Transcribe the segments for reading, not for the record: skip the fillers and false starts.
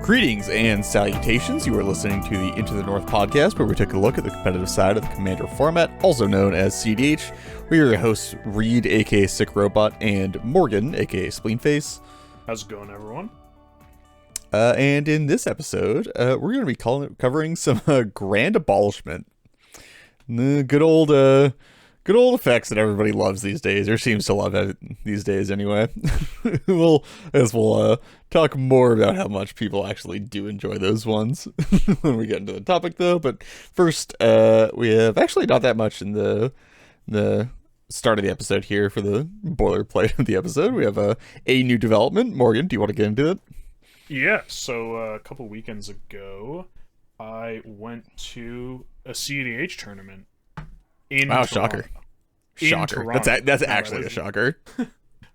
Greetings and salutations. You are listening to the Into the North podcast, where we take a look at the competitive side of the Commander format, also known as CDH. We are your hosts, Reed, aka Sick Robot, and Morgan, aka Spleenface. How's it going, everyone? And in this episode, we're going to be covering some Grand Abolishment. The good old effects that everybody loves these days, or seems to love it these days anyway. we'll talk more about how much people actually do enjoy those ones when we get into the topic, though. But first, we have actually not that much in the start of the episode here for the boilerplate of the episode. We have a new development. Morgan, do you want to get into it? Yeah, so a couple weekends ago, I went to a CDH tournament. Wow, shocker. Shocker. That's actually a shocker.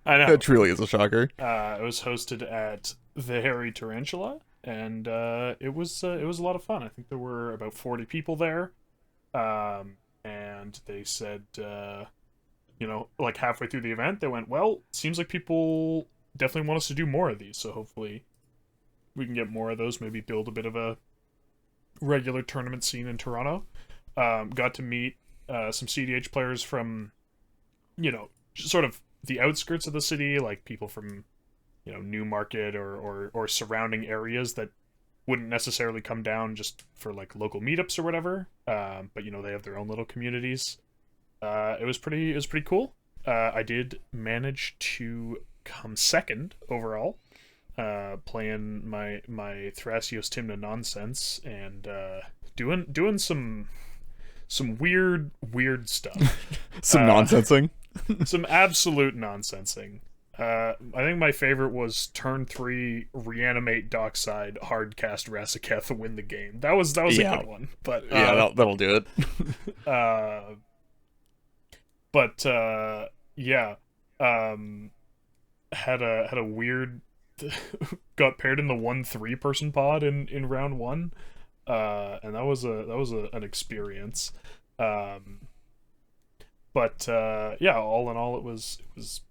I know. That truly is a shocker. It was hosted at the Hairy Tarantula, and it was a lot of fun. I think there were about 40 people there, and they said, like halfway through the event, they went, well, seems like people definitely want us to do more of these, so hopefully we can get more of those, maybe build a bit of a regular tournament scene in Toronto. Got to meet some CDH players from, sort of the outskirts of the city, like people from, Newmarket or surrounding areas that wouldn't necessarily come down just for like local meetups or whatever. But they have their own little communities. It was pretty cool. I did manage to come second overall, playing my Thrasios Timna nonsense and doing some weird stuff. Some nonsensing. Some absolute nonsensing. I think my favorite was turn 3, reanimate dockside, hardcast Rasiketh, win the game. That was a good one. But yeah, that'll do it. Had a weird got paired in the 1-3 person pod in round 1. And that was an experience. All in all, it was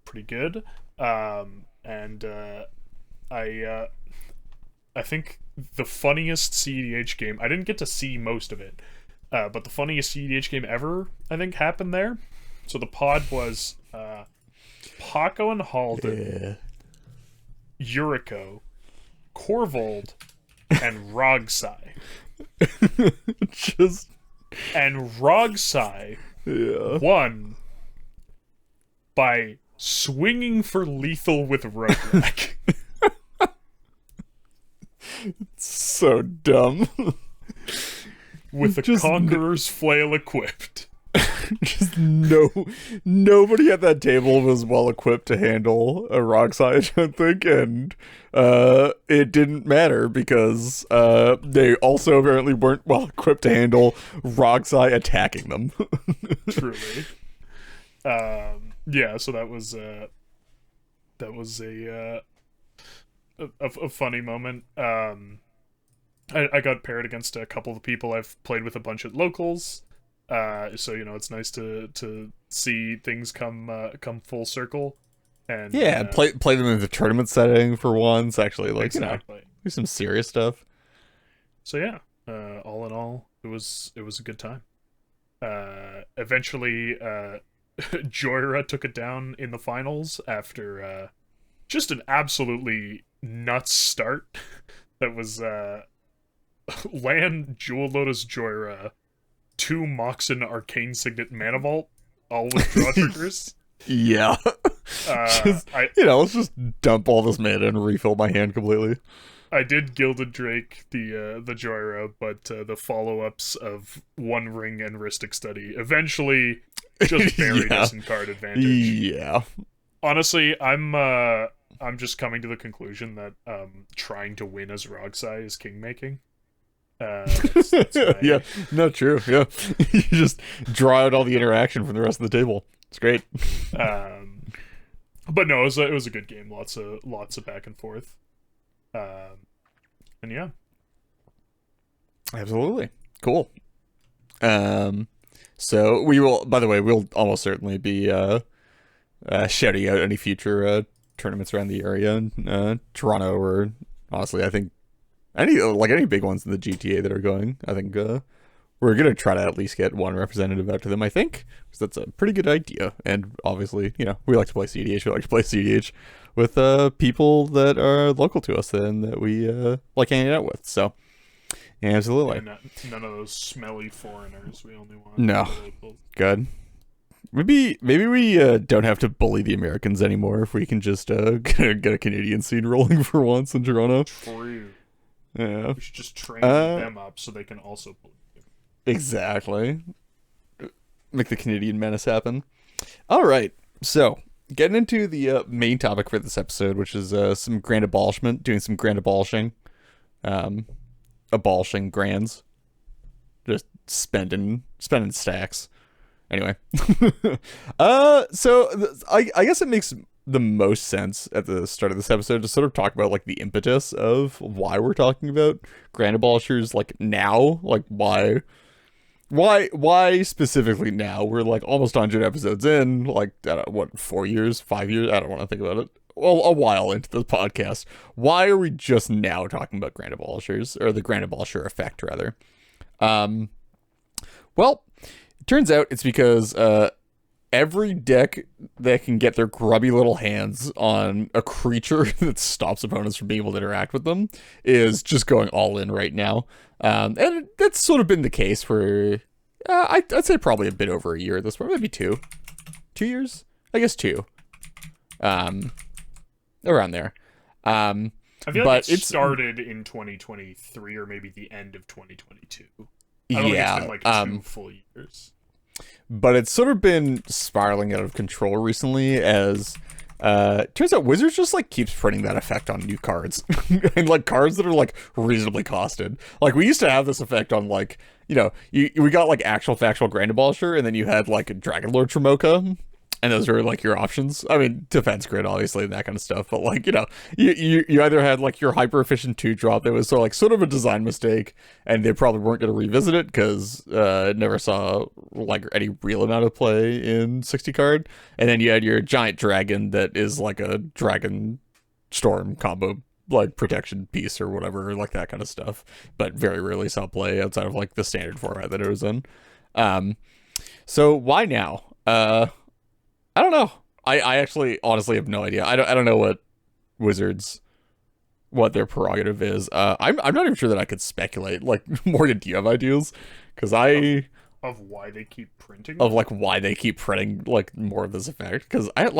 pretty good. I think the funniest CEDH game, I didn't get to see most of it, but the funniest CEDH game ever, I think, happened there. So the pod was Paco and Halden, Yuriko, Korvold, and Rogsai. And Rogsai won by swinging for lethal with Roguerack. So dumb. With the Conqueror's Flail equipped. Just nobody at that table was well equipped to handle a Rogsai, I don't think, and it didn't matter because they also apparently weren't well equipped to handle Rogsai attacking them. Truly. So that was a funny moment. I got paired against a couple of people I've played with a bunch of locals. So it's nice to see things come full circle, and play them in the tournament setting for once. Actually, exactly. Do some serious stuff. So all in all, it was a good time. Eventually, Joyra took it down in the finals after just an absolutely nuts start. That was land Jewel Lotus Joyra, 2 Moxen Arcane Signet Mana Vault, all with draw triggers. Yeah. Let's just dump all this mana and refill my hand completely. I did Gilded Drake the Joyra, but the follow-ups of One Ring and Rhystic Study eventually just buried us in card advantage. Yeah. Honestly, I'm just coming to the conclusion that trying to win as Rogsai is king-making. That's yeah, no, true. Yeah, you just draw out all the interaction from the rest of the table. It's great. But no, it was a good game. Lots of back and forth. And yeah, absolutely cool. So we will. By the way, we'll almost certainly be shouting out any future tournaments around the area in Toronto, or honestly, I think any big ones in the GTA that are going. I think we're gonna try to at least get one representative out to them. I think, because that's a pretty good idea. And obviously, we like to play CDH. We like to play CDH with people that are local to us and that we like hanging out with. So, absolutely. And none of those smelly foreigners. We only want No. Good. Maybe we don't have to bully the Americans anymore if we can just get a Canadian scene rolling for once in Toronto. True. Yeah. We should just train them up so they can also bully you. Exactly. Make the Canadian menace happen. All right. So, getting into the main topic for this episode, which is some grand abolishment, doing some grand abolishing. Abolishing grands. Just spending stacks. Anyway. I guess it makes the most sense at the start of this episode to sort of talk about like the impetus of why we're talking about grand abolishers like now, like why specifically now. We're like almost 100 episodes in, like 4 years, 5 years, I don't want to think about it. Well, a while into the podcast. Why are we just now talking about grand abolishers, or the grand abolisher effect rather? Well, it turns out it's because every deck that can get their grubby little hands on a creature that stops opponents from being able to interact with them is just going all in right now. And that's sort of been the case for, I'd say probably a bit over a year at this point, maybe 2 years? I guess 2. Around there. I feel like it started in 2023 or maybe the end of 2022. I don't think it's been like 2 full years. But it's sort of been spiraling out of control recently as turns out Wizards just like keeps printing that effect on new cards. And like cards that are like reasonably costed. Like we used to have this effect on like, we got like actual factual Grand Abolisher, and then you had like Dragon Lord Tremoka. And those are like your options. I mean, defense grid, obviously, and that kind of stuff. But like, you either had like your hyper efficient 2-drop that was sort of a design mistake, and they probably weren't going to revisit it because it never saw like any real amount of play in 60 card. And then you had your giant dragon that is like a dragon storm combo, like protection piece or whatever, like that kind of stuff. But very rarely saw play outside of like the standard format that it was in. So why now? I don't know. I actually honestly have no idea. I don't know what Wizards, what their prerogative is. I'm not even sure that I could speculate. Like, Morgan, do you have ideas? Because of why they keep printing? Of like why they keep printing like more of this effect? Because I don't.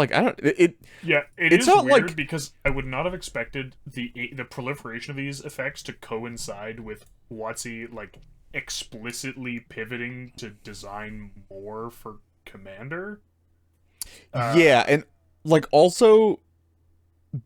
Yeah, it's not weird like, because I would not have expected the proliferation of these effects to coincide with WotC like explicitly pivoting to design more for Commander. Yeah, and like also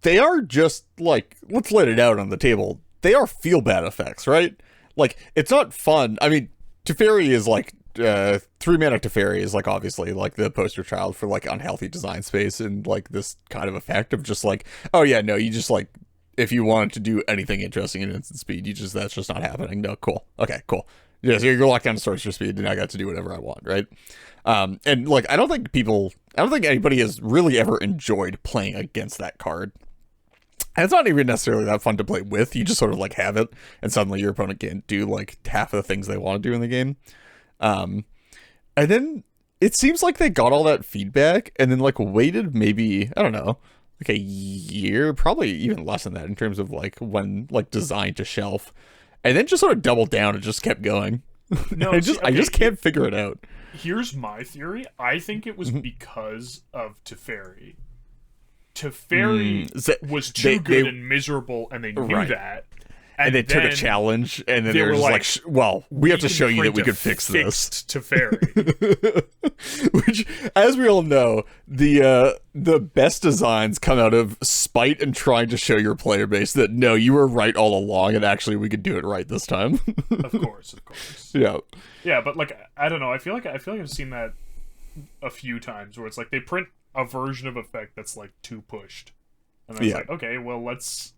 they are just like, let's let it out on the table. They are feel bad effects, right? Like it's not fun. I mean, Teferi is like 3-mana Teferi is like obviously like the poster child for like unhealthy design space and like this kind of effect of just like, oh yeah, no, you just like, if you wanted to do anything interesting in instant speed, that's just not happening. No, cool. Okay, cool. Yeah, so you're locked down to sorcerer speed, and I got to do whatever I want, right? And like, I don't think anybody has really ever enjoyed playing against that card. And it's not even necessarily that fun to play with. You just sort of like have it, and suddenly your opponent can't do like half of the things they want to do in the game. And then it seems like they got all that feedback, and then like waited maybe, I don't know, like a year, probably even less than that in terms of like when like design to shelf. And then just sort of doubled down and just kept going. No, I just can't figure it out. Here's my theory. I think it was because of Teferi. Teferi was too good and miserable, and they knew that. And they took a challenge, and then they were just like, well, we have to show you that we could fix this. Teferi. Which, as we all know, the best designs come out of spite and trying to show your player base that, no, you were right all along, and actually we could do it right this time. Of course. Yeah. Yeah, but like, I don't know. I feel like I've seen that a few times where it's like they print a version of effect that's like too pushed. And then it's like, okay, well, let's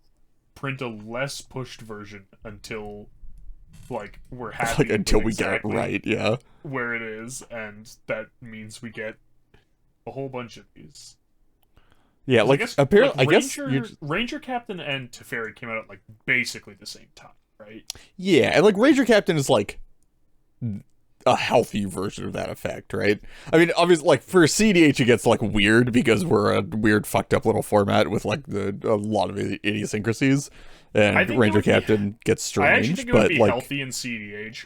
print a less pushed version until like we're happy, like until we get it right, yeah, where it is, and that means we get a whole bunch of these. Yeah, like apparently, like Ranger Captain and Teferi came out at like basically the same time. right? Yeah, and like Ranger Captain is like a healthy version of that effect, right? I mean, obviously, like for CDH, it gets like weird because we're a weird, fucked up little format with like a lot of idiosyncrasies, I and think Ranger Captain gets I actually strange. think it would But be like, healthy in CDH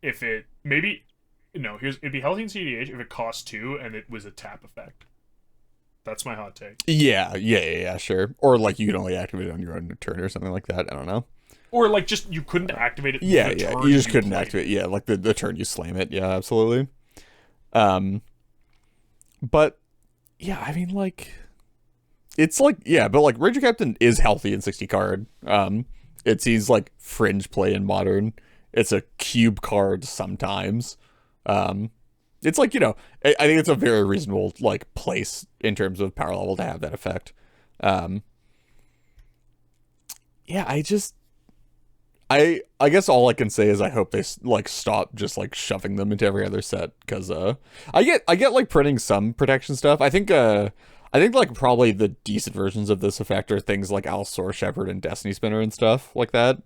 if it maybe no. It'd be healthy in CDH if it cost 2 and it was a tap effect. That's my hot take. yeah, sure. Or like you can only activate it on your own turn or something like that. I don't know. Or like just you couldn't activate it. Yeah, the turn you just couldn't played activate. it. Yeah, like the turn you slam it. Yeah, absolutely. But yeah, I mean, like, it's like, yeah, but like Ranger Captain is healthy in 60 card. It sees like fringe play in modern. It's a cube card sometimes. It's like, I think it's a very reasonable like place in terms of power level to have that effect. Yeah, I guess all I can say is I hope they like stop just like shoving them into every other set, because I get like printing some protection stuff. I think like probably the decent versions of this effect are things like Allosaur Shepherd and Destiny Spinner and stuff like that,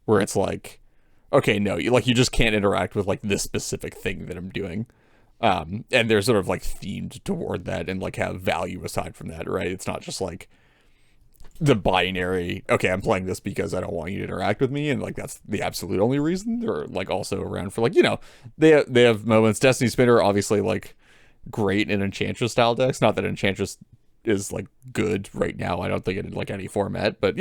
where it's like, okay, no, you just can't interact with like this specific thing that I'm doing. And they're sort of like themed toward that and like have value aside from that, right? It's not just like the binary, okay, I'm playing this because I don't want you to interact with me, and like that's the absolute only reason. They're like also around for like, they have moments. Destiny Spinner obviously like great in Enchantress style decks. Not that Enchantress is like good right now, I don't think, in like any format, but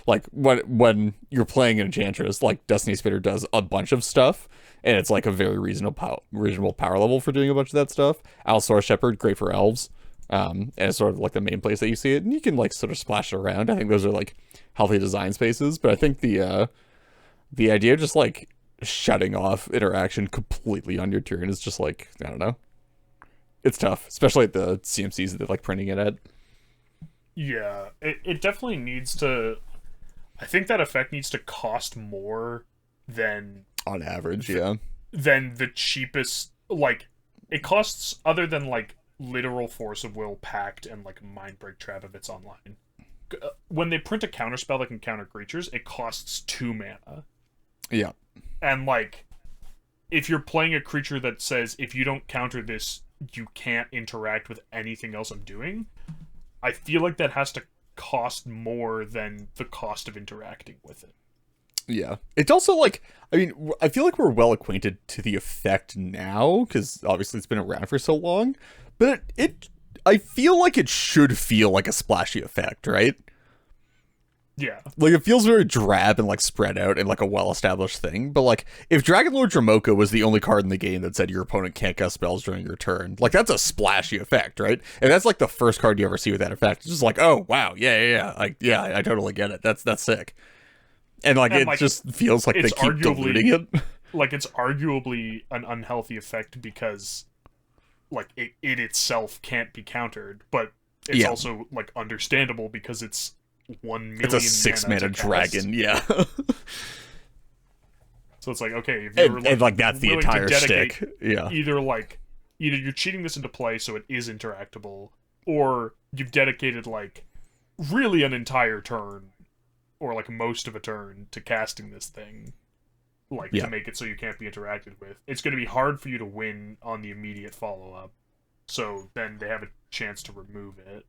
like when you're playing Enchantress, like Destiny Spinner does a bunch of stuff, and it's like a very reasonable power level for doing a bunch of that stuff. Allosaur Shepherd, great for elves. And it's sort of like the main place that you see it, and you can like sort of splash it around. I think those are like healthy design spaces, but I think the idea of just like shutting off interaction completely on your turn is just like, I don't know, it's tough, especially at the CMCs that they're like printing it at. Yeah, it definitely needs to. I think that effect needs to cost more than On average, yeah. than the cheapest. Like it costs, other than like literal Force of Will, Pact, and like Mindbreak Trap if it's online. When they print a counterspell that can counter creatures, it costs 2 mana. Yeah. And like, if you're playing a creature that says, if you don't counter this, you can't interact with anything else I'm doing, I feel like that has to cost more than the cost of interacting with it. Yeah. It's also like, I mean, I feel like we're well acquainted to the effect now, because obviously it's been around for so long, but I feel like it should feel like a splashy effect, right? Yeah. Like, it feels very drab and like spread out and like a well-established thing, but like, if Dragon Lord Dramoka was the only card in the game that said your opponent can't cast spells during your turn, like, that's a splashy effect, right? And that's like the first card you ever see with that effect. It's just like, oh wow, yeah, like, yeah, I totally get it. That's sick. And like, it just feels like they keep diluting it. Like, it's arguably an unhealthy effect because like it itself can't be countered, but it's also like understandable because it's 1 million. It's a 6 mana dragon, yeah. So it's like, okay, if you're and like that's the entire stick. Yeah. Either you're cheating this into play so it is interactable, or you've dedicated like really an entire turn or like most of a turn to casting this thing, like to make it so you can't be interacted with. It's going to be hard for you to win on the immediate follow-up, so then they have a chance to remove it.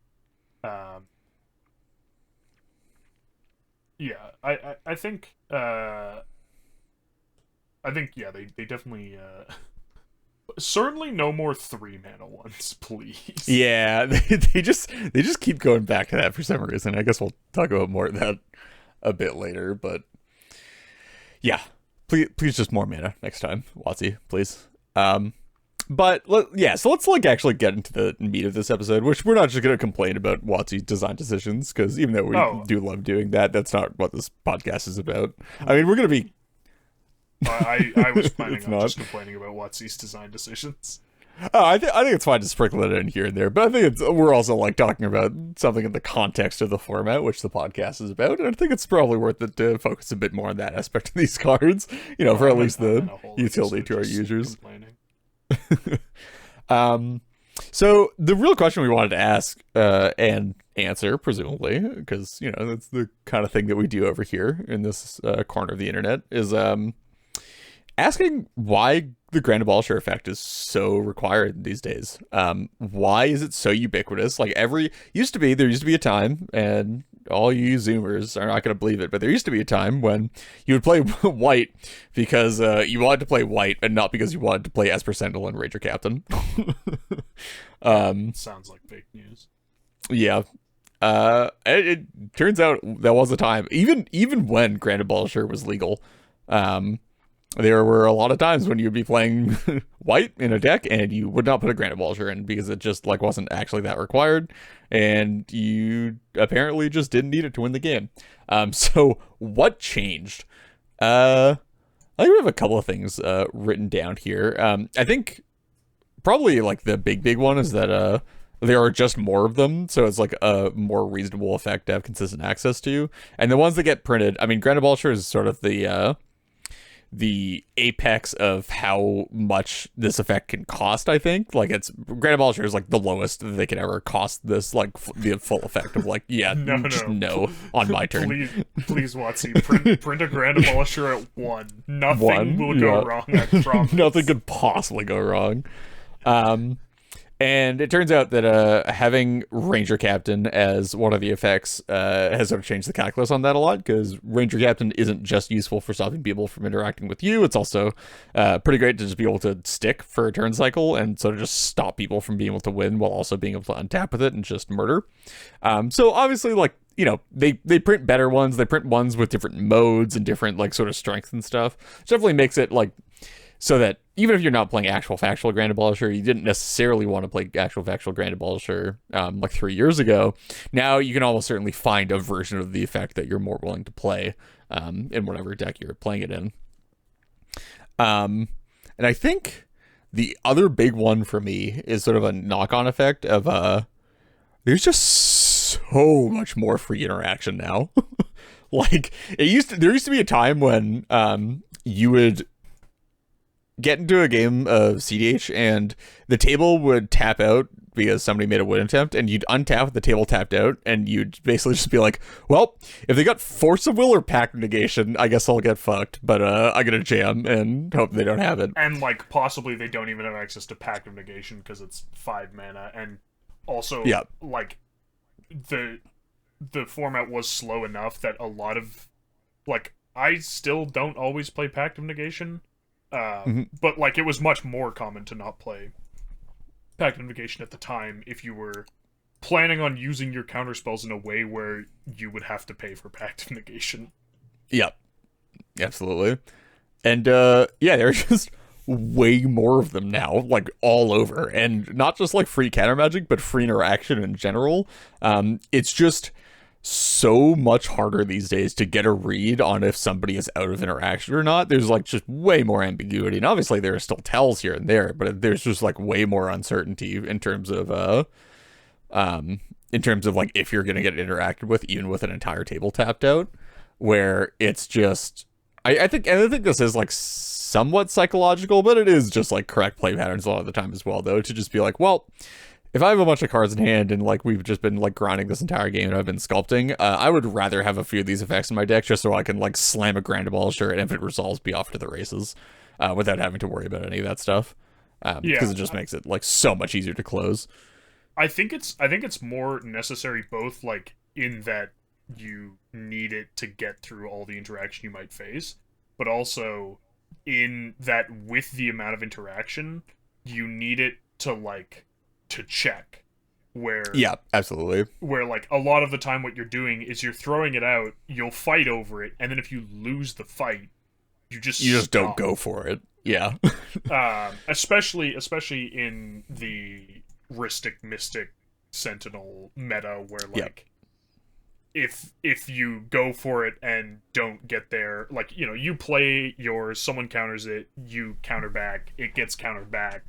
Yeah, I think yeah, they definitely certainly no more 3 mana ones, please. Yeah, they just keep going back to that for some reason. I guess we'll talk about more of that a bit later, but yeah, please just more mana next time, WotC, please. But so let's like actually get into the meat of this episode, which we're not just going to complain about WotC design decisions, because even though we do love doing that, that's not what this podcast is about. I mean, we're going to be I was planning on just complaining about WotC's design decisions. Oh, I think it's fine to sprinkle it in here and there, but I think we're also like talking about something in the context of the format, which the podcast is about, and I think it's probably worth it to focus a bit more on that aspect of these cards, for at least the utility to our users. So the real question we wanted to ask and answer, presumably, because that's the kind of thing that we do over here in this corner of the internet, is asking why the grand abolisher effect is so required these days. Why is it so ubiquitous? Like there used to be a time, and all you Zoomers are not going to believe it, but there used to be a time when you would play white because you wanted to play white and not because you wanted to play Esper Sentinel and Ranger Captain. Sounds like fake news. Yeah. It turns out that was the time. Even when Grand Abolisher was legal, there were a lot of times when you'd be playing white in a deck and you would not put a Grand Abolisher in because it just wasn't actually that required, and you apparently just didn't need it to win the game. So what changed? I think we have a couple of things written down here. I think probably the big one is that there are just more of them, so it's a more reasonable effect to have consistent access to. And the ones that get printed, I mean, Grand Abolisher is sort of the apex of how much this effect can cost. I think Grand Abolisher is the lowest that they could ever cost this the full effect of no on my turn. Please Watsy, print a Grand Abolisher at 1. Nothing will go wrong, I promise. Nothing could possibly go wrong. And it turns out that having Ranger Captain as one of the effects has sort of changed the calculus on that a lot, because Ranger Captain isn't just useful for stopping people from interacting with you. It's also pretty great to just be able to stick for a turn cycle and sort of just stop people from being able to win while also being able to untap with it and just murder. So obviously, they print better ones. They print ones with different modes and different sort of strengths and stuff. Which definitely makes it so that even if you're not playing actual factual Grand Abolisher, you didn't necessarily want to play actual factual Grand Abolisher 3 years ago. Now you can almost certainly find a version of the effect that you're more willing to play in whatever deck you're playing it in. And I think the other big one for me is sort of a knock-on effect of there's just so much more free interaction now. There used to be a time when you would get into a game of CDH and the table would tap out because somebody made a win attempt, and you'd untap with the table tapped out, and you'd basically just be like, well, if they got Force of Will or Pact of Negation, I guess I'll get fucked, but I get a jam and hope they don't have it. And possibly they don't even have access to Pact of Negation because it's 5 mana, and also the format was slow enough that a lot of I still don't always play Pact of Negation. But it was much more common to not play Pact of Negation at the time if you were planning on using your counterspells in a way where you would have to pay for Pact of Negation. Yep, absolutely. And there's just way more of them now, all over, and not just free counter magic, but free interaction in general. It's just so much harder these days to get a read on if somebody is out of interaction or not. There's just way more ambiguity, and obviously there are still tells here and there, but there's just way more uncertainty in terms of if you're gonna get interacted with, even with an entire table tapped out, where it's just I think this is somewhat psychological, but it is just correct play patterns a lot of the time as well, though, to just be well, if I have a bunch of cards in hand and we've just been grinding this entire game and I've been sculpting, I would rather have a few of these effects in my deck just so I can slam a Grand Abolisher and if it resolves, be off to the races without having to worry about any of that stuff. Because it just makes it so much easier to close. I think it's more necessary both in that you need it to get through all the interaction you might face, but also in that with the amount of interaction, you need it to check, where absolutely, where a lot of the time what you're doing is you're throwing it out, you'll fight over it, and then if you lose the fight, you just don't go for it. Especially in the Rhystic Mystic Sentinel meta, where if you go for it and don't get there, you play yours, someone counters it, you counter back, it gets countered back,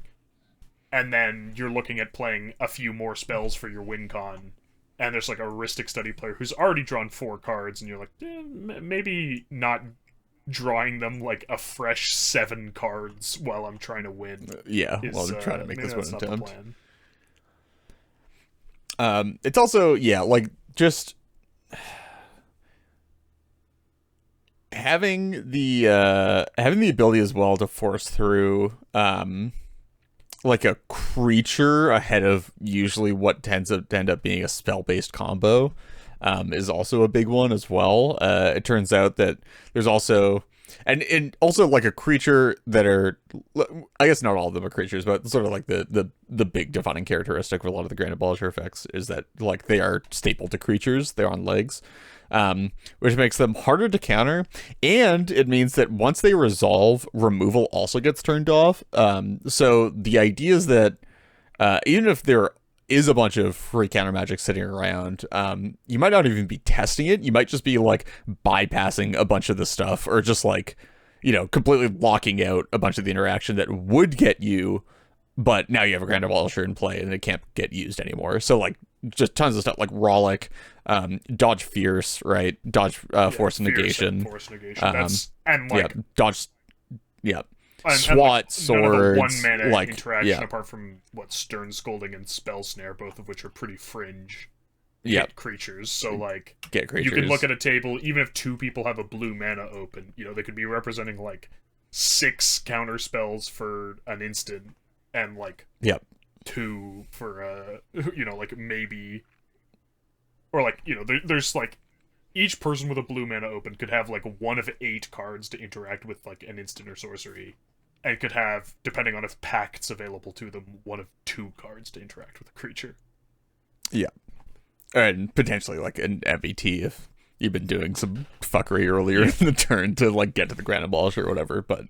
and then you're looking at playing a few more spells for your win con, and there's a Rhystic Study player who's already drawn 4 cards, and you're maybe not drawing them a fresh 7 cards while I'm trying to win. While I'm trying to make this win attempt. It's also, yeah, like just having the ability as well to force through like a creature ahead of usually what tends to end up being a spell-based combo is also a big one as well. It turns out that there's also and also like a creature that are, I guess not all of them are creatures, but sort of like the big defining characteristic of a lot of the Grand Abolisher effects is that like they are staple to creatures. They're on legs. Which makes them harder to counter, and it means that once they resolve, removal also gets turned off. So the idea is that even if there is a bunch of free counter magic sitting around, you might not even be testing it. You might just be like bypassing a bunch of the stuff, or just like, completely locking out a bunch of the interaction that would get you, but now you have a Grand Abolisher in play and it can't get used anymore. So like just tons of stuff like Rollick, dodge fierce, right? Dodge force negation. Force negation. That's and like dodge, and SWAT like, swords, one mana like interaction apart from Stern Scolding and Spell Snare, both of which are pretty fringe. Creatures. So like get creatures. You can look at a table, even if two people have a blue mana open, they could be representing like 6 counter spells for an instant and like 2 for like maybe, or like there's like each person with a blue mana open could have like one of 8 cards to interact with like an instant or sorcery, and could have, depending on if pact's available to them, one of 2 cards to interact with a creature. And potentially like an MBT if you've been doing some fuckery earlier in the turn to like get to the Grand Abolisher or whatever. But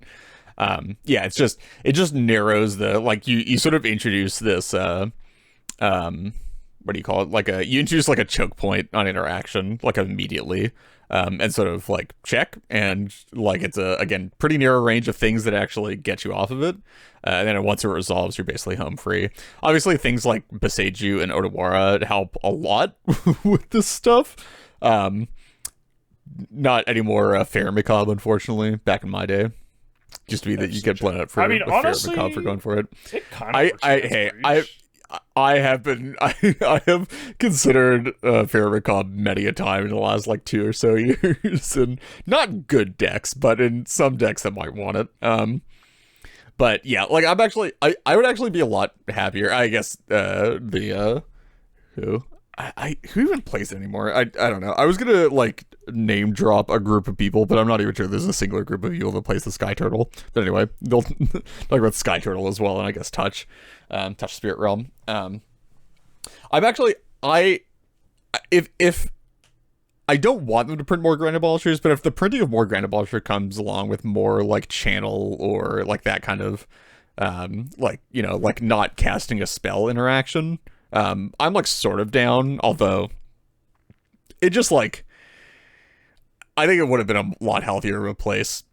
it just narrows the, like, you sort of introduce this what do you call it? Like you introduce like a choke point on interaction, like immediately, and sort of like check, and like it's a, again, pretty narrow range of things that actually get you off of it. And then once it resolves, you're basically home free. Obviously, things like Beseiju and Odawara help a lot with this stuff. Not anymore Fair Macabre, unfortunately, back in my day. Used to be that you get blown up for honestly, Fair Macabre for going for it. It kind of I have considered Fair Macabre many a time in the last like 2 or so years, and not good decks, but in some decks that might want it. But yeah, like I would actually be a lot happier. I guess who even plays it anymore? I don't know. I was gonna like name drop a group of people, but I'm not even sure there's a singular group of people that plays the Sky Turtle. But anyway, they'll talk about Sky Turtle as well, and I guess Touch Spirit Realm. If I don't want them to print more Grand Abolishers, but if the printing of more Grand Abolisher comes along with more like channel or like that kind of like not casting a spell interaction, I'm like sort of down, although it just like, I think it would have been a lot healthier of a place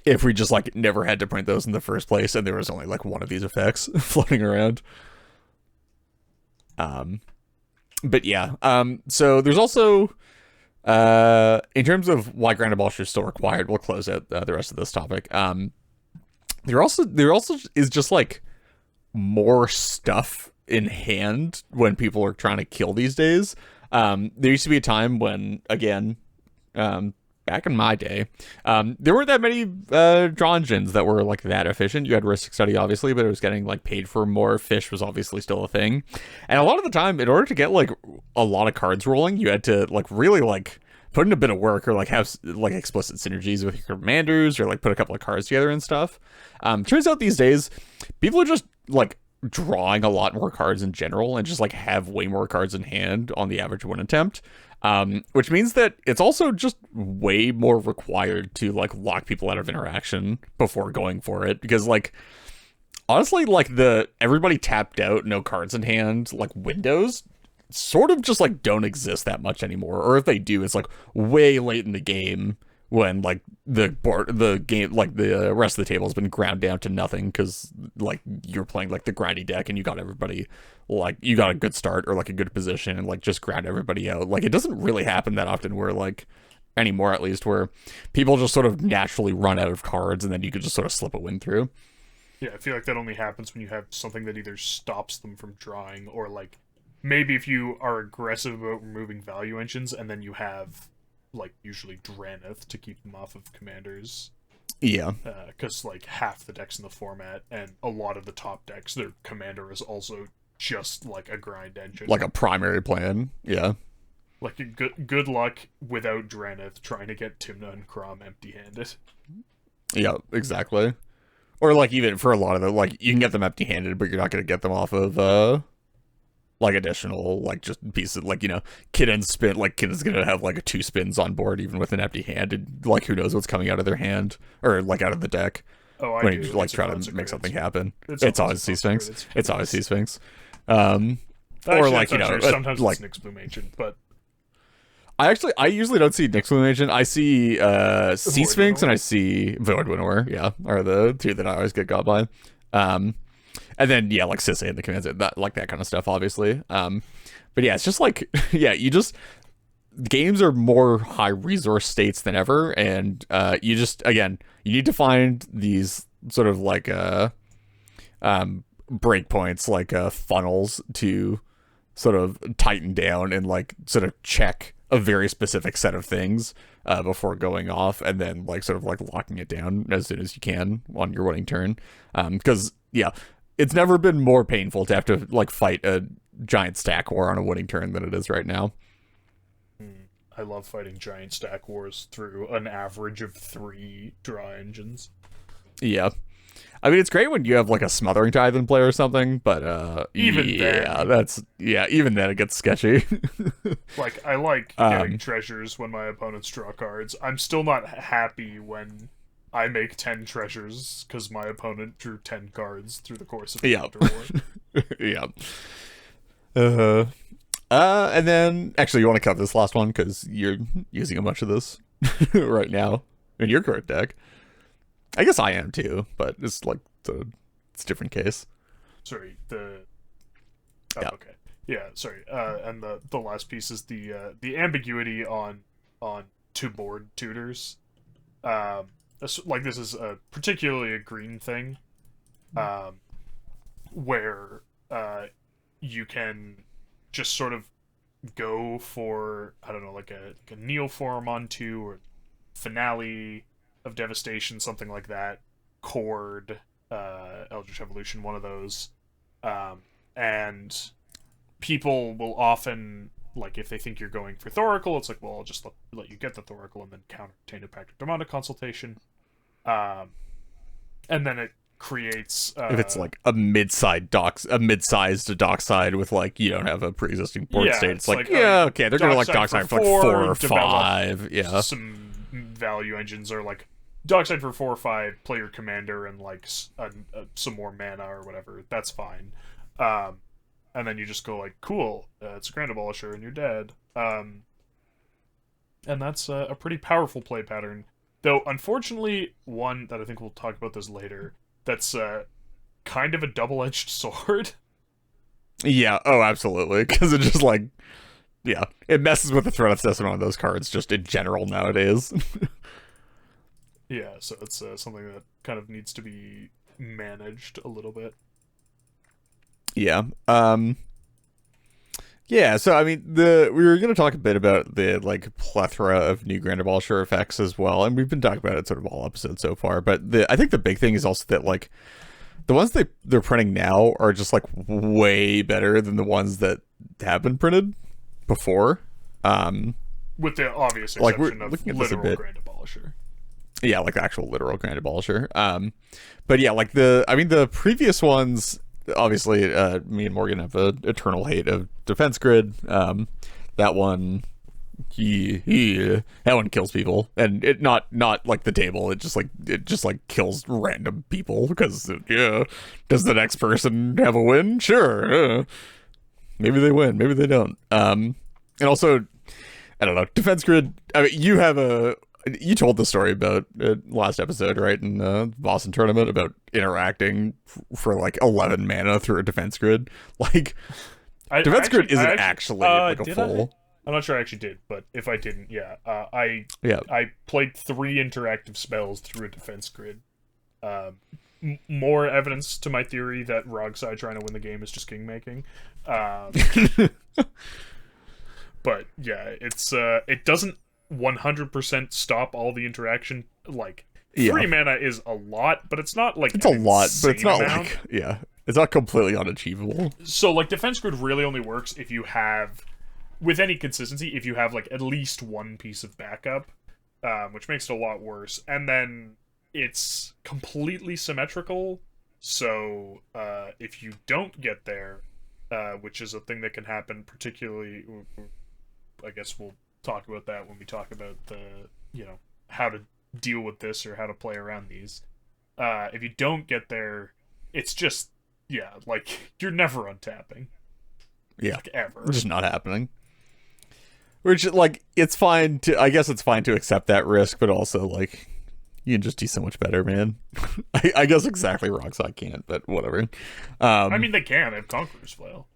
if we just like never had to print those in the first place and there was only like one of these effects floating around. But yeah, so there's also in terms of why Grand Abolisher is still required, we'll close out the rest of this topic. There also is just like more stuff in hand when people are trying to kill these days. There used to be a time when, again, back in my day, there weren't that many draw engines that were like that efficient. You had Ristic Study, obviously, but it was getting like paid for more. Fish was obviously still a thing, and a lot of the time, in order to get like a lot of cards rolling, you had to like really like put in a bit of work, or like have like explicit synergies with your commanders, or like put a couple of cards together and stuff. Turns out these days, people are just like drawing a lot more cards in general, and just like have way more cards in hand on the average win attempt. Which means that it's also just way more required to like lock people out of interaction before going for it, because like honestly, like the everybody tapped out, no cards in hand, like windows sort of just like don't exist that much anymore, or if they do, it's like way late in the game when like the game, like the rest of the table has been ground down to nothing, because like you're playing like the grindy deck and you got everybody, like you got a good start or like a good position and like just ground everybody out. Like it doesn't really happen that often, where like anymore at least, where people just sort of naturally run out of cards and then you could just sort of slip a win through. Yeah, I feel like that only happens when you have something that either stops them from drawing or like maybe if you are aggressive about removing value engines, and then you have like usually Draneth to keep them off of commanders. Yeah. Because like half the decks in the format and a lot of the top decks, their commander is also just like a grind engine. Like a primary plan. Yeah. Like good luck without Draneth trying to get Tymna and Crom empty-handed. Yeah, exactly. Or like even for a lot of them, like you can get them empty-handed, but you're not going to get them off of like additional like just pieces. Like Kidden's spin. Like Kidden's going to have like 2 spins on board even with an empty-handed. Like who knows what's coming out of their hand or like out of the deck. Oh, I when do. you like try to make something happen. It's always Sea Sphinx. It's always Sea Sphinx. Actually, or like sometimes like it's Nyxbloom Ancient, but I usually don't see Nyxbloom Ancient. I see Sea Sphinx and I see Void Winnower. Yeah, are the 2 that I always get got by. And then yeah, like Sisay and the commands, that kind of stuff, obviously. But yeah, it's just like games are more high resource states than ever, and you need to find these sort of like breakpoints, like funnels to sort of tighten down and like sort of check a very specific set of things before going off, and then like sort of like locking it down as soon as you can on your winning turn. Because it's never been more painful to have to like fight a giant stack war on a winning turn than it is right now. I love fighting giant stack wars through an average of 3 draw engines. Yeah. I mean, it's great when you have like a Smothering Tithe in play or something, but even then it gets sketchy. Like, I like getting treasures when my opponents draw cards. I'm still not happy when I make 10 treasures because my opponent drew 10 cards through the course of the war. Yeah. And then actually, you want to cover this last one because you're using a bunch of this right now in your current deck. I guess I am too, but it's like it's a different case. Sorry, okay. Yeah, sorry. And the last piece is the ambiguity on 2 board tutors. Like this is particularly a green thing, where you can just sort of go for, I don't know, like a Neoform on 2 or Finale of Devastation, something like that. Chord, Eldritch Evolution, one of those. And people will often, like, if they think you're going for Thoracle, it's like, well, I'll just let you get the Thoracle and then counter Tainted Pact or Demonic Consultation. And then it creates if it's like a mid-sized dockside with like you don't have a pre-existing board state, it's like okay, they're gonna like dockside for like 4 or 5. Yeah, some value engines are like dockside for 4 or 5, play your commander and like some more mana or whatever. That's fine. And then you just go like, cool, it's a Grand Abolisher and you're dead. And that's a pretty powerful play pattern. Though, unfortunately, one that I think we'll talk about this later, that's kind of a double-edged sword. Yeah, oh, absolutely. Because it just, like, it messes with the threat assessment on those cards just in general nowadays. Yeah, so it's something that kind of needs to be managed a little bit. Yeah. Yeah, so I mean, we were going to talk a bit about the like plethora of new Grand Abolisher effects as well, and we've been talking about it sort of all episodes so far. But I think the big thing is also that like the ones they're printing now are just like way better than the ones that have been printed before. With the obvious like exception of literal Grand Abolisher. Yeah, like the actual literal Grand Abolisher. But yeah, like the previous ones. Obviously, me and Morgan have an eternal hate of Defense Grid. That one, that one kills people, and it not like the table. It just like kills random people because does the next person have a win? Sure, maybe they win, maybe they don't. And also, I don't know. Defense Grid. I mean, you told the story about last episode, right, in the Boston tournament about interacting for like 11 mana through a defense grid. Like, defense grid isn't actually like a full. I'm not sure I actually did, but if I didn't, I played 3 interactive spells through a defense grid, more evidence to my theory that Rogside trying to win the game is just king making. Um, but yeah, it's it doesn't 100% stop all the interaction. Like 3 mana is a lot, but it's not like it's a lot, but it's not amount. like it's not completely unachievable. So like defense grid really only works if you have, with any consistency, if you have like at least one piece of backup, which makes it a lot worse. And then it's completely symmetrical. So if you don't get there, which is a thing that can happen, particularly, I guess we'll talk about that when we talk about the, how to deal with this or how to play around these. If you don't get there, it's just, like, you're never untapping. Yeah. Like, ever. It's just not happening. Which, like, it's fine to, I guess it's fine to accept that risk, but also, like, you can just do so much better, man. I guess exactly Rockside can't, but whatever. I mean, they can. They have Conqueror's Flail.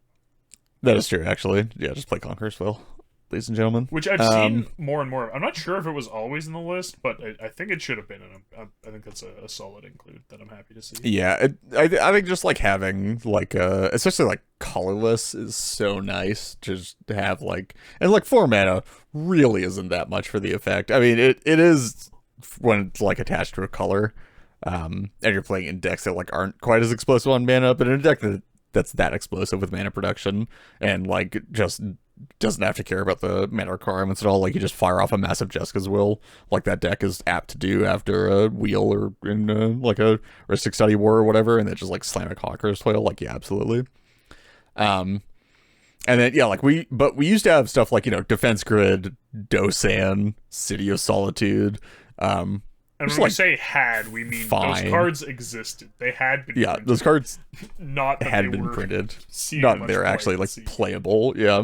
That is true, actually. Yeah, just play Conqueror's Flail, ladies and gentlemen. Which I've seen more and more. I'm not sure if it was always in the list, but I think it should have been. And I think that's a solid include that I'm happy to see. Yeah, I think just, like, having, like, especially, like, colorless is so nice to just have, like... And, like, 4 mana really isn't that much for the effect. I mean, it is... when it's like attached to a color, and you're playing in decks that like aren't quite as explosive on mana, but in a deck that's that explosive with mana production and like just doesn't have to care about the mana requirements at all, like you just fire off a massive Jessica's Will, like that deck is apt to do after a wheel or in like a Ristic Study War or whatever, and then just like slam a Conqueror's Flail, like yeah, absolutely. And then like we used to have stuff like Defense Grid, Dosan, City of Solitude. And when we say had, we mean those cards existed. They had been printed. Those cards not had been printed. Not they're actually like playable. Yeah.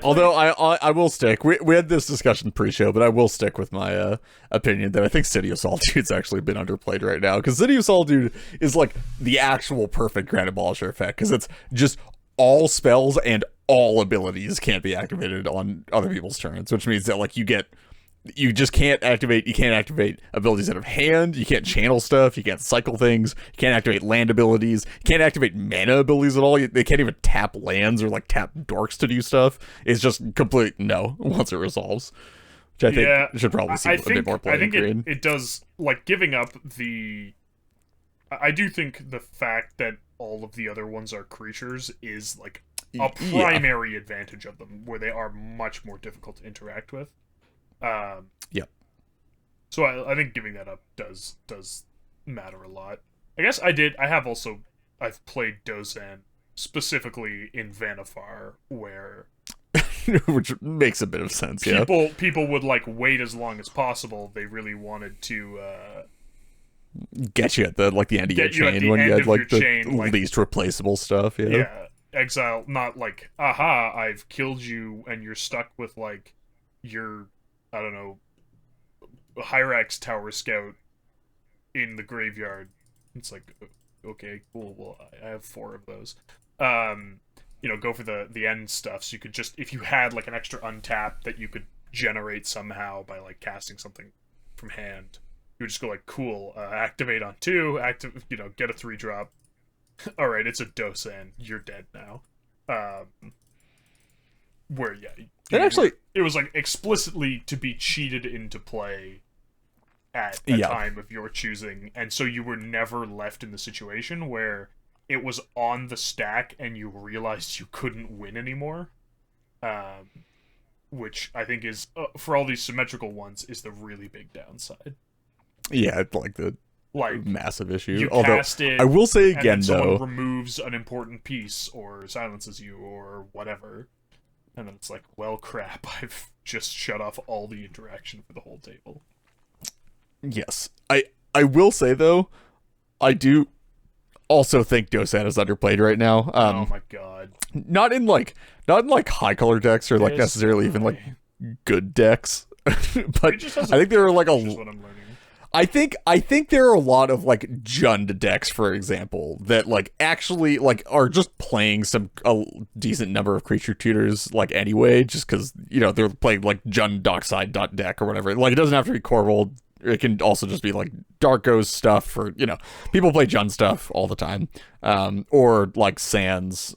Although I will stick. We had this discussion pre-show, but I will stick with my opinion that I think City of Solitude's actually been underplayed right now, because City of Solitude is like the actual perfect Grand Abolisher effect, because it's just all spells and all abilities can't be activated on other people's turns, which means that like you just can't activate abilities out of hand, you can't channel stuff, you can't cycle things, you can't activate land abilities, you can't activate mana abilities at all, they can't even tap lands or like tap dorks to do stuff. It's just complete no once it resolves. Which I think should probably see a bit more play. I think it does, like, giving up the... I do think the fact that all of the other ones are creatures is like a primary advantage of them, where they are much more difficult to interact with. So I think giving that up does matter a lot. I guess I've played Dozan specifically in Vanifar, where which makes a bit of sense. People would like wait as long as possible. They really wanted to get you at the end of your chain when you had like the least replaceable stuff. Exile, not like aha, I've killed you and you're stuck with like your, I don't know, Hyrax Tower Scout in the graveyard. It's like, okay, cool, well, I have 4 of those. Go for the end stuff, so you could just, if you had like an extra untap that you could generate somehow by like casting something from hand, you would just go like, cool, activate on 2, get a 3-drop. Alright, it's a Dosan, you're dead now. It was like explicitly to be cheated into play at a time of your choosing, and so you were never left in the situation where it was on the stack and you realized you couldn't win anymore. Which I think is, for all these symmetrical ones, is the really big downside. Yeah, it's like the massive issue. You Although cast it, I will say again, and then though, someone removes an important piece or silences you or whatever, and then it's like, well, crap, I've just shut off all the interaction for the whole table. Yes, I will say though, I do also think Dosan is underplayed right now. Oh my god! Not in like high color decks or like necessarily even like good decks, but I think there are like I think there are a lot of like Jund decks, for example, that like actually like are just playing a decent number of creature tutors like anyway, just because they're playing like Jund Dockside deck or whatever. Like it doesn't have to be Corvold it can also just be like Darko's stuff for, you know, people play Jund stuff all the time. Or like Sans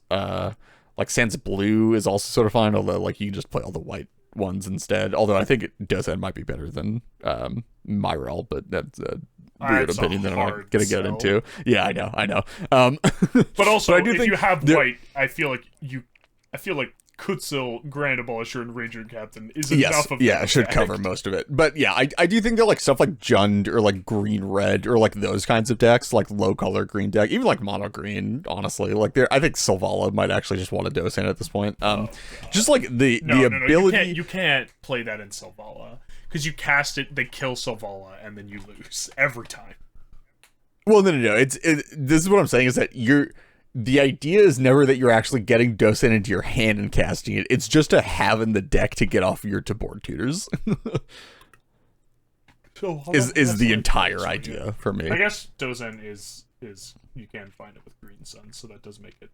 Blue is also sort of fine, although like you can just play all the white ones instead. Although I think Dozen might be better than Myrel, but that's a weird opinion that I'm not gonna get into. Yeah, I know. But also, but I do if think you have white, I feel like Kutsil, Grand Abolisher, and Ranger Captain is enough of it should cover most of it. But yeah, I do think that like stuff like Jund or like green red or like those kinds of decks, like low color green deck, even like mono green, honestly, like I think Sylvala might actually just want to dose in at this point. Just like the ability, you can't play that in Sylvala because you cast it, they kill Sylvala, and then you lose every time. Well, no. This is what I'm saying is that the idea is never that you're actually getting Dosen into your hand and casting it. It's just to have in the deck to get off your to board tutors. is the entire idea for me. I guess Dosen is you can find it with Green Sun, so that does make it.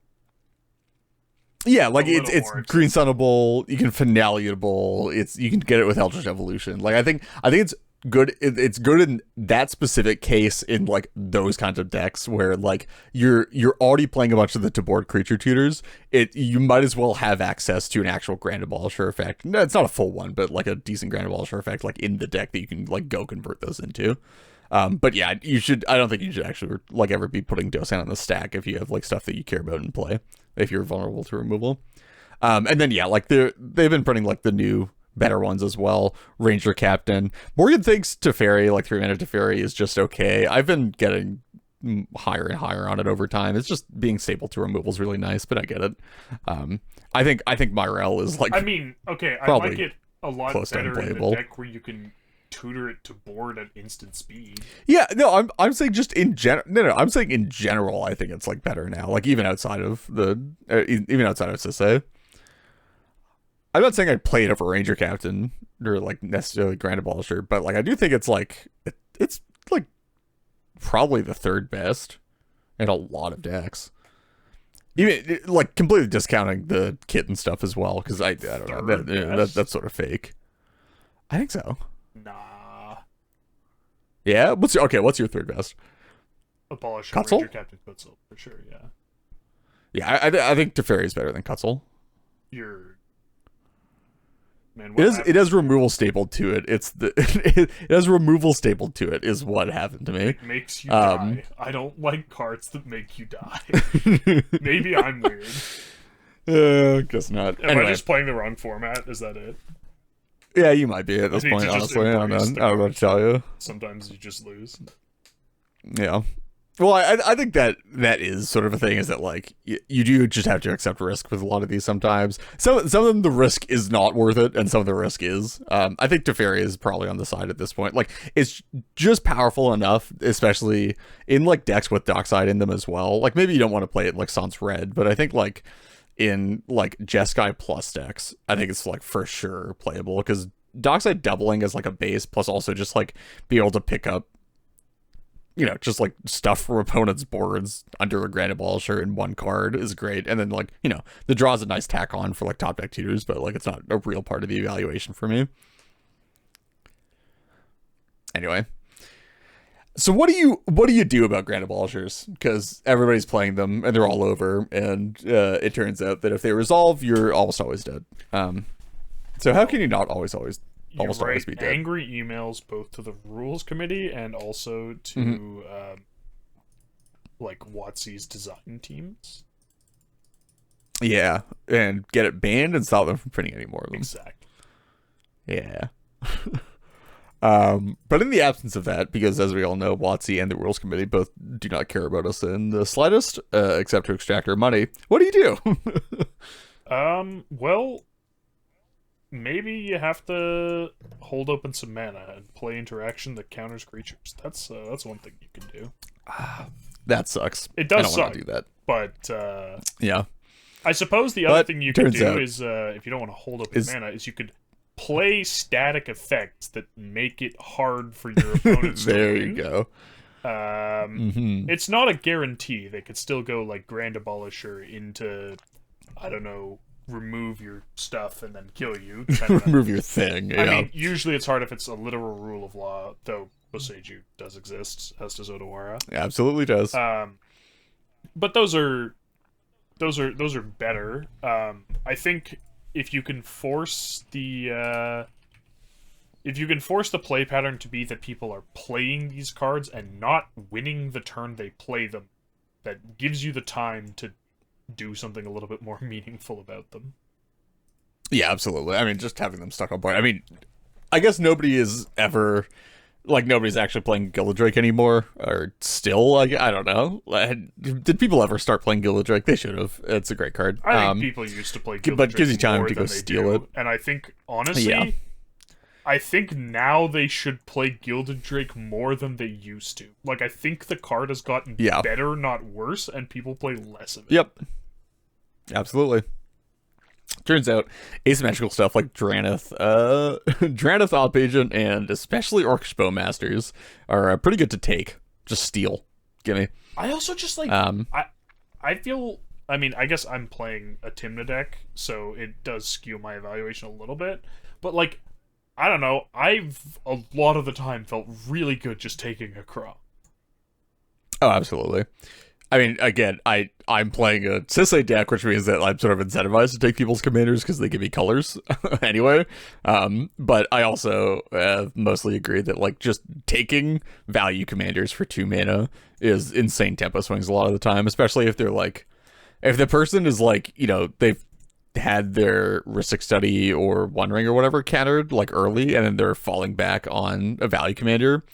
Yeah, like it's Green Sunable. You can Finaleable. You can get it with Eldritch Evolution. Like I think it's good. It's good in that specific case in like those kinds of decks where like you're already playing a bunch of the to board creature tutors. You might as well have access to an actual Grand Abolisher effect. No, it's not a full one, but like a decent Grand Abolisher effect like in the deck that you can like go convert those into. But yeah, I don't think you should actually like ever be putting Dosan on the stack if you have like stuff that you care about in play, if you're vulnerable to removal. And then yeah, like they've been putting like the new better ones as well. Ranger Captain. Morgan thinks Teferi, like 3-mana Teferi, is just okay. I've been getting higher and higher on it over time. It's just being stable to removal is really nice, but I get it. I think Myrel is like. I mean, okay, I like it a lot better in the deck where you can tutor it to board at instant speed. Yeah, no, I'm saying just in general. No, I'm saying in general. I think it's like better now. Like even outside of Sisse. I'm not saying I'd play it over Ranger Captain or like necessarily Grand Abolisher, but like I do think it's like it's like probably the third best in a lot of decks. Even like completely discounting the kit and stuff as well, because I don't know that's sort of fake. I think so. Nah. Yeah. What's your third best? Abolish Kutzel? Ranger Captain Kutzel for sure. Yeah. Yeah, I think Teferi is better than Kutzel. Man, it has removal stapled to it. It has removal stapled to it is what happened to me. It makes you die. I don't like cards that make you die. Maybe I'm weird. Guess not. Am I just playing the wrong format? Is that it? Yeah, you might be at this point, honestly. I don't know what to tell you. Sometimes you just lose. Yeah. Well, I think that is sort of a thing, is that like you do just have to accept risk with a lot of these sometimes. Some of them the risk is not worth it, and some of the risk is. I think Teferi is probably on the side at this point. Like it's just powerful enough, especially in like decks with Dockside in them as well. Like maybe you don't want to play it in, like Sans Red, but I think like in like Jeskai plus decks, I think it's like for sure playable, because Dockside doubling as like a base plus also just like be able to pick up, you know, just like stuff from opponents' boards under a Grand Abolisher in one card is great. And then like, you know, the draw is a nice tack on for like top deck tutors, but like it's not a real part of the evaluation for me. Anyway, so what do you do about Grand Abolishers? Because everybody's playing them and they're all over, and it turns out that if they resolve, you're almost always dead. So how can you not almost always be dead? Angry emails both to the rules committee and also to like WotC's design teams. Yeah, and get it banned and stop them from printing any more of them. Exactly. Yeah. But in the absence of that, because as we all know, WotC and the rules committee both do not care about us in the slightest, except to extract our money. What do you do? Well, maybe you have to hold open some mana and play interaction that counters creatures. That's one thing you can do. That sucks. It does I don't suck. want to do that. But yeah, I suppose the other thing you can do is, if you don't want to hold open mana, is you could play static effects that make it hard for your opponents to win. There you go. It's not a guarantee. They could still go like Grand Abolisher into, I don't know, remove your stuff and then kill you. Remove your thing. Yeah. I mean, usually it's hard if it's a literal rule of law, though Boseiju does exist, as does Odawara. Absolutely does. But those are better. I think if you can force the play pattern to be that people are playing these cards and not winning the turn they play them, that gives you the time to do something a little bit more meaningful about them. Yeah, absolutely. I mean, just having them stuck on board. I mean, I guess nobody's actually playing Gilded Drake anymore, or still, like, I don't know. Did people ever start playing Gilded Drake? They should have. It's a great card. I think people used to play Gilded but Drake gives you time more to go than they steal do. it. And I think, honestly, I think now they should play Gilded Drake more than they used to. Like, I think the card has gotten better, not worse, and people play less of it. Yep. Absolutely. Turns out, asymmetrical stuff like Dranith, Dranith Op Agent, and especially Orcish Bowmasters are pretty good to take. Just steal. Gimme. I also just, like, I feel... I mean, I guess I'm playing a Tymna deck, so it does skew my evaluation a little bit. But, like, I don't know, I've a lot of the time felt really good just taking a Craw. Oh, absolutely. I mean, again, I'm playing a Sisei deck, which means that I'm sort of incentivized to take people's commanders because they give me colors anyway. But I also mostly agree that, like, just taking value commanders for 2 mana is insane tempo swings a lot of the time, especially if they're like, if the person is like, you know, they've had their Rhystic Study or One Ring or whatever countered like early, and then they're falling back on a value commander.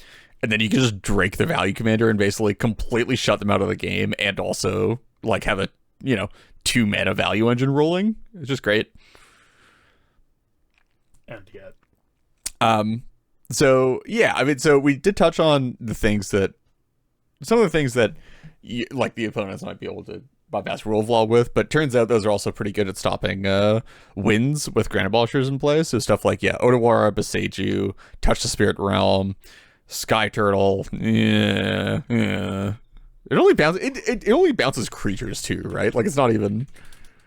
And then you can just Drake the value commander and basically completely shut them out of the game, and also like have a, you know, 2 mana value engine rolling. It's just great. And yet. So yeah, I mean, so we did touch on some of the things that like the opponents might be able to bypass rule of law with, but turns out those are also pretty good at stopping wins with Grand Abolishers in play. So stuff like, Odawara, Boseiju, Touch the Spirit Realm, Sky Turtle, It only bounces creatures too, right? Like, it's not even...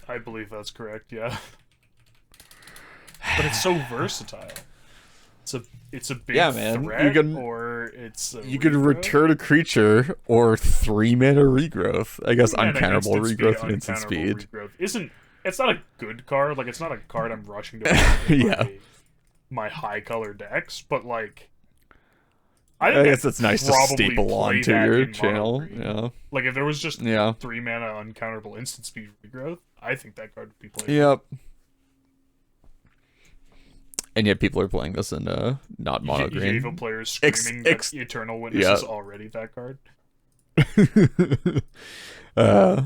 I believe that's correct, yeah. But it's so versatile. It's a big threat, or it's a you can return a creature or 3 mana regrowth. I guess uncounterable regrowth and instant speed. It's not a good card. Like, it's not a card I'm rushing to play my high color decks, but like, I guess it's nice to staple onto your channel. Yeah. Like, if there was just 3 mana uncounterable instant speed regrowth, I think that card would be played. Yep. And yet people are playing this in not mono green. Yeva players screaming that Eternal Witness is already that card. But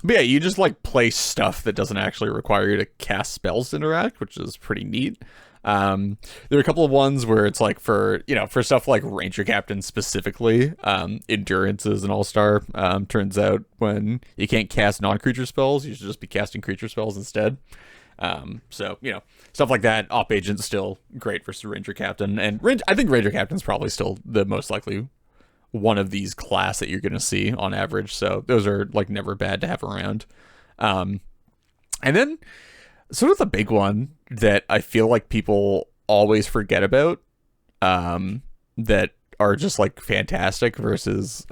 yeah, you just like play stuff that doesn't actually require you to cast spells to interact, which is pretty neat. There are a couple of ones where it's like for stuff like Ranger Captain specifically, Endurances and All-Star, turns out when you can't cast non-creature spells, you should just be casting creature spells instead. So, stuff like that. Op Agent's still great versus Ranger Captain, and I think Ranger Captain's probably still the most likely one of these class that you're going to see on average. So those are like never bad to have around. And then sort of the big one that I feel like people always forget about, that are just like fantastic versus,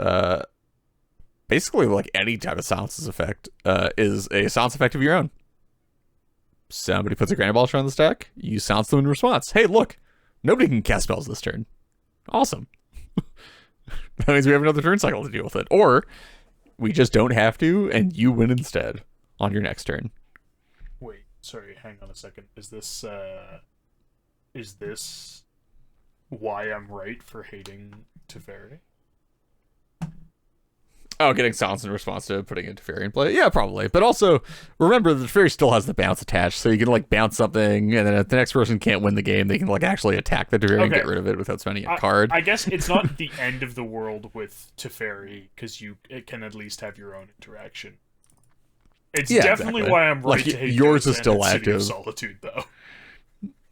basically like any type of silences effect, is a silence effect of your own. Somebody puts a Grand Abolisher on the stack, you silence them in response. Hey, look, nobody can cast spells this turn. Awesome. That means we have another turn cycle to deal with it. Or we just don't have to, and you win instead on your next turn. Wait, sorry, hang on a second. Is this why I'm right for hating Teferi? Oh, getting silence in response to putting a Teferi in play? Yeah, probably. But also, remember, the Teferi still has the bounce attached, so you can, like, bounce something, and then if the next person can't win the game, they can, like, actually attack the Teferi and get rid of it without spending a card. I guess it's not the end of the world with Teferi, because it can at least have your own interaction. It's definitely why I'm right to hate yours is still active. Solitude, though.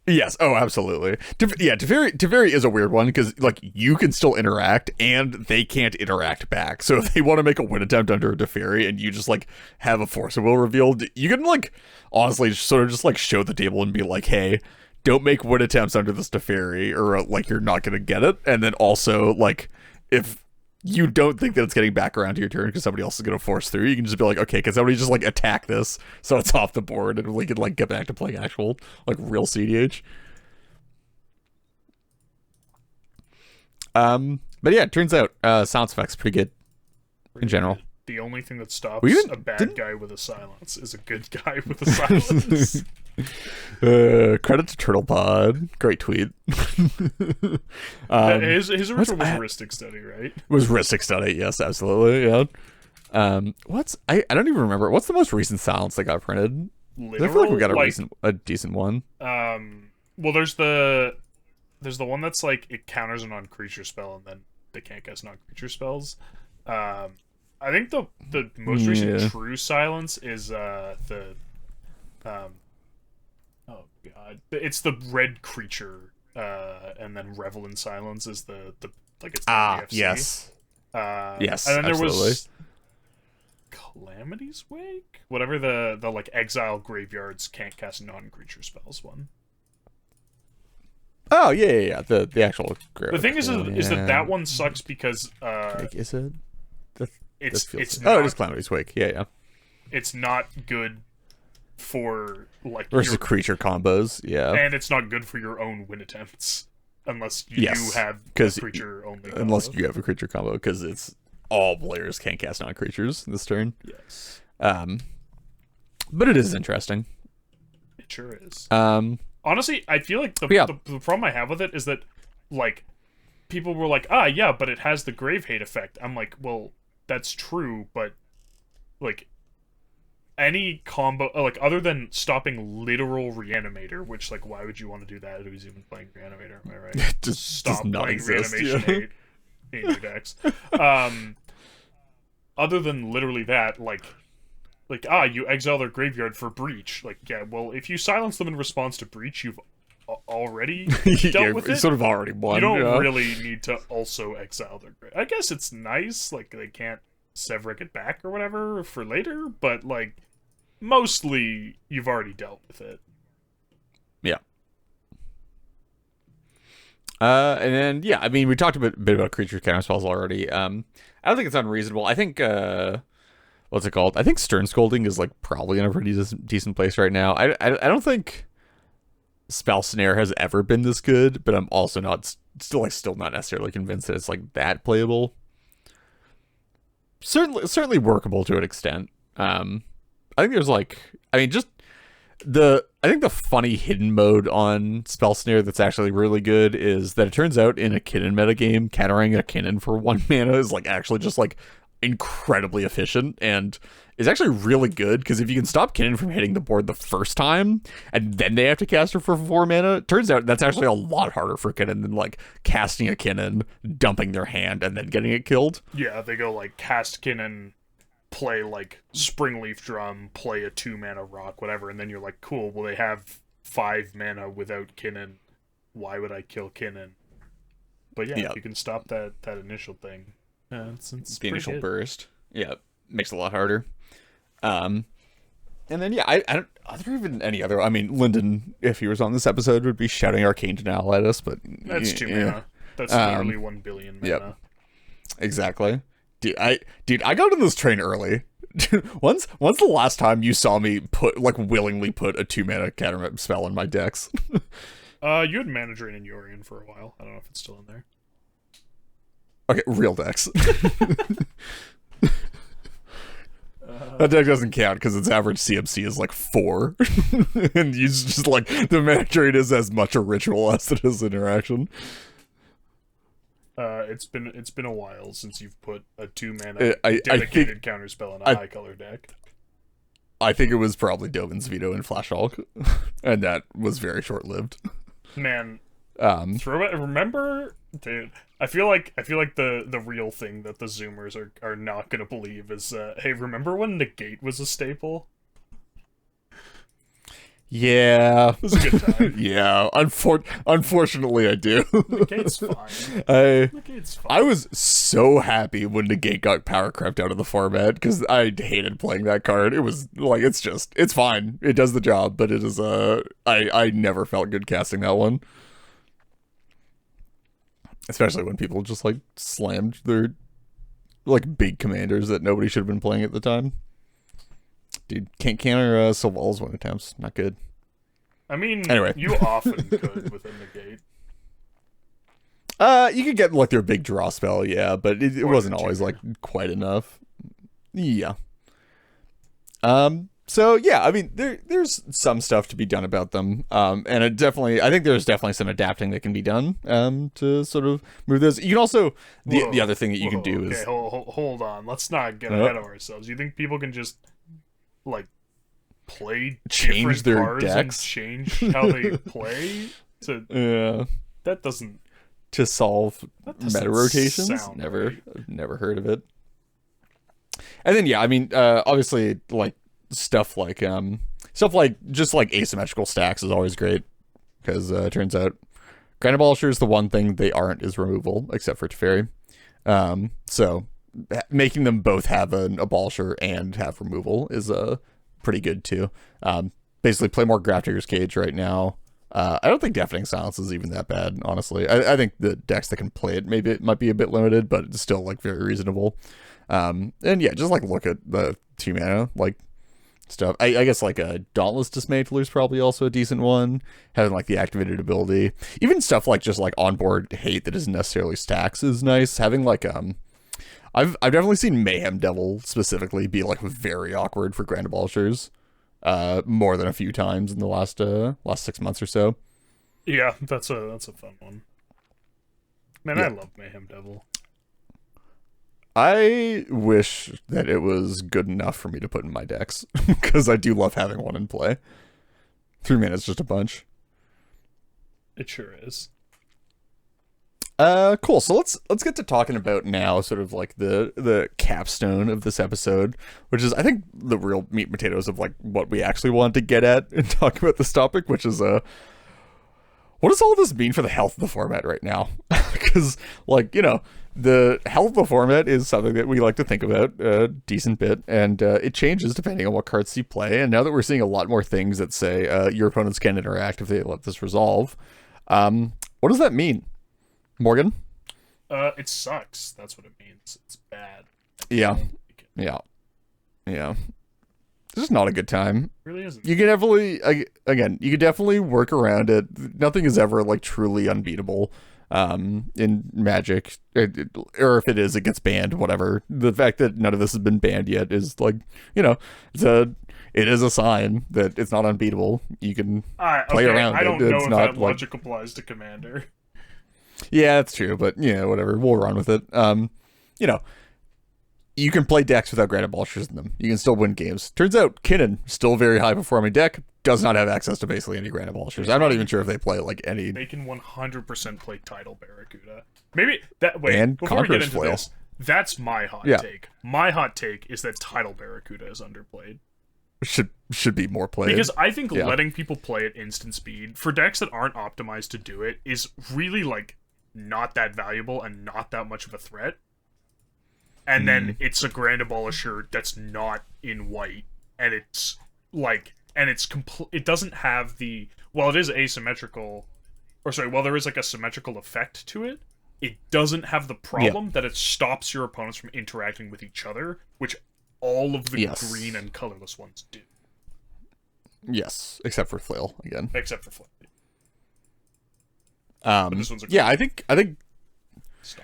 Yes, oh, absolutely. Teferi is a weird one, because, like, you can still interact, and they can't interact back. So if they want to make a win attempt under a Teferi, and you just, like, have a Force of Will revealed, you can, like, honestly sort of just, like, show the table and be like, hey, don't make wood attempts under the Steferi, or like you're not gonna get it. And then also like if you don't think that it's getting back around to your turn because somebody else is gonna force through, you can just be like, okay, can somebody just like attack this so it's off the board and we can like get back to playing actual like real CDH. But yeah, it turns out sound effects pretty good in general. The only thing that stops even a bad guy with a silence is a good guy with a silence. Credit to TurtlePod. Great tweet. His original was Ristic Study, right? Was Ristic Study, yes, absolutely, yeah. I don't even remember. What's the most recent silence that got printed? Literal, I feel like we got a decent one. Well, there's the one that's like it counters a non-creature spell and then they can't cast non-creature spells. I think the most recent true silence is oh god, it's the red creature, and then Revel in Silence is the like it's the AFC. Yes, yes, and then absolutely. There was Calamity's Wake, whatever the like exile graveyards can't cast non-creature spells one. Oh yeah. The actual. The thing is that one sucks because is it? It's not, it is Calamity's Wake. Yeah. It's not good for like versus creature combos. Yeah, and it's not good for your own win attempts unless you have a creature only. Unless you have a creature combo, because it's all players can't cast non-creatures this turn. Yes. But it is interesting. It sure is. Honestly, I feel like the problem I have with it is that like people were like, yeah, but it has the Grave Hate effect. I'm like, well, that's true, but like any combo, like other than stopping literal Reanimator, which like why would you want to do that if he's even playing Reanimator? Am I right? just stop not playing exist, Reanimation 8 in your decks. Other than literally that, like you exile their graveyard for Breach. Like, yeah, well, if you silence them in response to Breach, you've already dealt with it. Sort of already won. You don't really need to also exile their graveyard. I guess it's nice, like they can't Severick it back or whatever for later, but like mostly you've already dealt with it. Yeah. And then I mean we talked a bit about creature counter spells already. I don't think it's unreasonable. I think what's it called? I think Stern Scolding is like probably in a pretty decent place right now. I don't think Spell Snare has ever been this good, but I'm also still not necessarily convinced that it's like that playable. Certainly workable to an extent. I think there's I think the funny hidden mode on Spell Snare that's actually really good is that it turns out in a Kinnan metagame, countering a Kinnan for 1 mana is like actually just like incredibly efficient and is actually really good, because if you can stop Kinnan from hitting the board the first time and then they have to cast her for 4 mana, it turns out that's actually a lot harder for Kinnan than like casting a Kinnan, dumping their hand, and then getting it killed. Yeah, they go like cast Kinnan, play like Springleaf Drum, play a 2 mana rock, whatever, and then you're like, cool, well they have 5 mana without Kinnan, why would I kill Kinnan? But yeah, if you can stop that initial thing, it's the initial good. Burst, makes it a lot harder. And then I don't. Are there even any other? I mean, Lyndon, if he was on this episode, would be shouting Arcane Denial at us, but that's 2 mana. That's literally 1 billion mana. Yep. Exactly. Dude, I got on this train early. When's the last time you saw me willingly put a 2 mana counter spell in my decks? You had Mana Drain and Yorion for a while. I don't know if it's still in there. Okay, real decks. That deck doesn't count because its average CMC is like 4. And you just like the Mana Drain is as much a ritual as it is interaction. It's been a while since you've put a 2 mana dedicated counterspell in a high color deck. I think it was probably Dovin's Veto and Flash Hulk, and that was very short lived. Man, remember, dude. I feel like the real thing that the Zoomers are not gonna believe is, hey, remember when Negate was a staple? Yeah. It was a good time. Yeah. Unfortunately, I do. Negate's fine. I Negate's fine. I was so happy when Negate got power crept out of the format because I hated playing that card. It was like it's fine. It does the job, but it is I never felt good casting that one. Especially when people just like slammed their like big commanders that nobody should have been playing at the time. Dude, can't counter Sylval's win attempts. Not good. I mean, anyway. You often could with a negate. You could get like their big draw spell, yeah, but it wasn't always like quite enough. Yeah. So yeah, I mean, there's some stuff to be done about them, and I think there's definitely some adapting that can be done, to sort of move those. You can also the other thing that you can do is hold on, let's not get ahead of ourselves. You think people can just like change their cards decks, and change how they play? That doesn't to solve meta rotations. Right. I've never heard of it. And then yeah, I mean, obviously like. Stuff like just like asymmetrical stacks is always great because it turns out Grand Abolisher is the one thing they aren't is removal except for Teferi. So making them both have an Abolisher and have removal is pretty good too. Basically play more Grafdigger's Cage right now. I don't think Deafening Silence is even that bad, honestly. I think the decks that can play it, maybe it might be a bit limited, but it's still like very reasonable. And yeah, just like look at the 2 mana like stuff. I guess like a Dauntless Dismantler is probably also a decent one, having like the activated ability. Even stuff like just like onboard hate that isn't necessarily stacks is nice. Having like I've definitely seen Mayhem Devil specifically be like very awkward for Grand Abolishers more than a few times in the last 6 months or so. Yeah, that's a fun one. Man, yeah. I love Mayhem Devil. I wish that it was good enough for me to put in my decks because I do love having one in play. 3 minutes, just a bunch. It sure is. Cool. So let's get to talking about now sort of like the capstone of this episode, which is I think the real meat and potatoes of like what we actually wanted to get at and talk about this topic, which is what does all this mean for the health of the format right now? Because like, you know, the health of the format is something that we like to think about a decent bit, and it changes depending on what cards you play. And now that we're seeing a lot more things that say your opponents can interact if they let this resolve, what does that mean, Morgan? It sucks. That's what it means. It's bad. Yeah. It's just not a good time. It really isn't. You can definitely, again, you can definitely work around it. Nothing is ever like truly unbeatable. In Magic, or if it is, it gets banned, whatever. The fact that none of this has been banned yet is like, you know, it is a sign that it's not unbeatable. You can play around it. I don't know it's if not that like, logic applies to Commander. Yeah, that's true, but yeah, whatever. We'll run with it. You know, you can play decks without Grand Abolishers in them. You can still win games. Turns out Kinnan, still a very high performing deck, does not have access to basically any Grand Abolishers. I'm not even sure if they play like any. They can 100% play Tidal Barracuda. Maybe that. Wait, and before we get into Flail. this, that's my hot take. My hot take is that Tidal Barracuda is underplayed. Should be more played. Because I think letting people play at instant speed for decks that aren't optimized to do it is really like not that valuable and not that much of a threat. And then it's a Grand Abolisher that's not in white, and it's like, and it's it doesn't have the, well, it is asymmetrical, or sorry, well, there is like a symmetrical effect to it. It doesn't have the problem that it stops your opponents from interacting with each other, which all of the green and colorless ones do. Yes, except for Flail again. Except for Flail. But this one's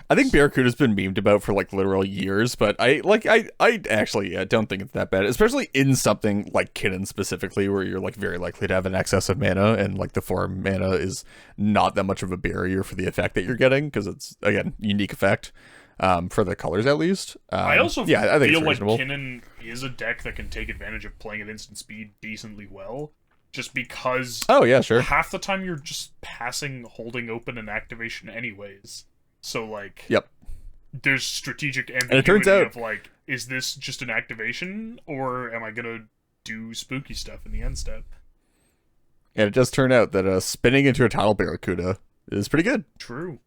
I think Barracuda's been memed about for like literal years, but I actually don't think it's that bad, especially in something like Kinnan specifically, where you're like very likely to have an excess of mana, and like the 4 mana is not that much of a barrier for the effect that you're getting, because it's, again, unique effect for the colors at least. I also I think feel it's like Kinnan is a deck that can take advantage of playing at instant speed decently well, just because half the time you're just passing, holding open, and activation anyways. So, like, there's strategic ambiguity, and it turns out, of, like, is this just an activation, or am I gonna do spooky stuff in the end step? And it does turn out that spinning into a Tidal Barracuda is pretty good. True.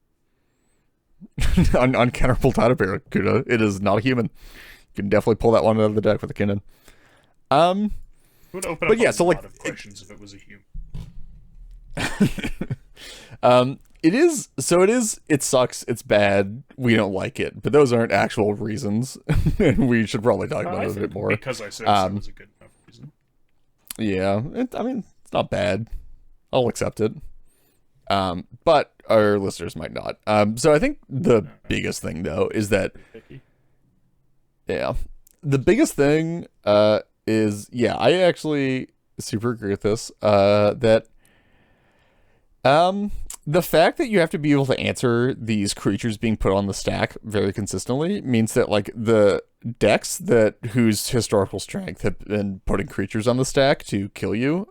Uncounterable Tidal Barracuda. It is not a human. You can definitely pull that one out of the deck with a Kinnan. It would open but up yeah, a so lot like of questions if it was a human. It sucks, it's bad, we don't like it, but those aren't actual reasons. And we should probably talk about it a bit more. Because I said so was a good enough reason. Yeah, it's not bad. I'll accept it. But our listeners might not. So I think the biggest thing though is that, yeah, the biggest thing is, yeah, I actually super agree with this. That the fact that you have to be able to answer these creatures being put on the stack very consistently means that like the decks that whose historical strength have been putting creatures on the stack to kill you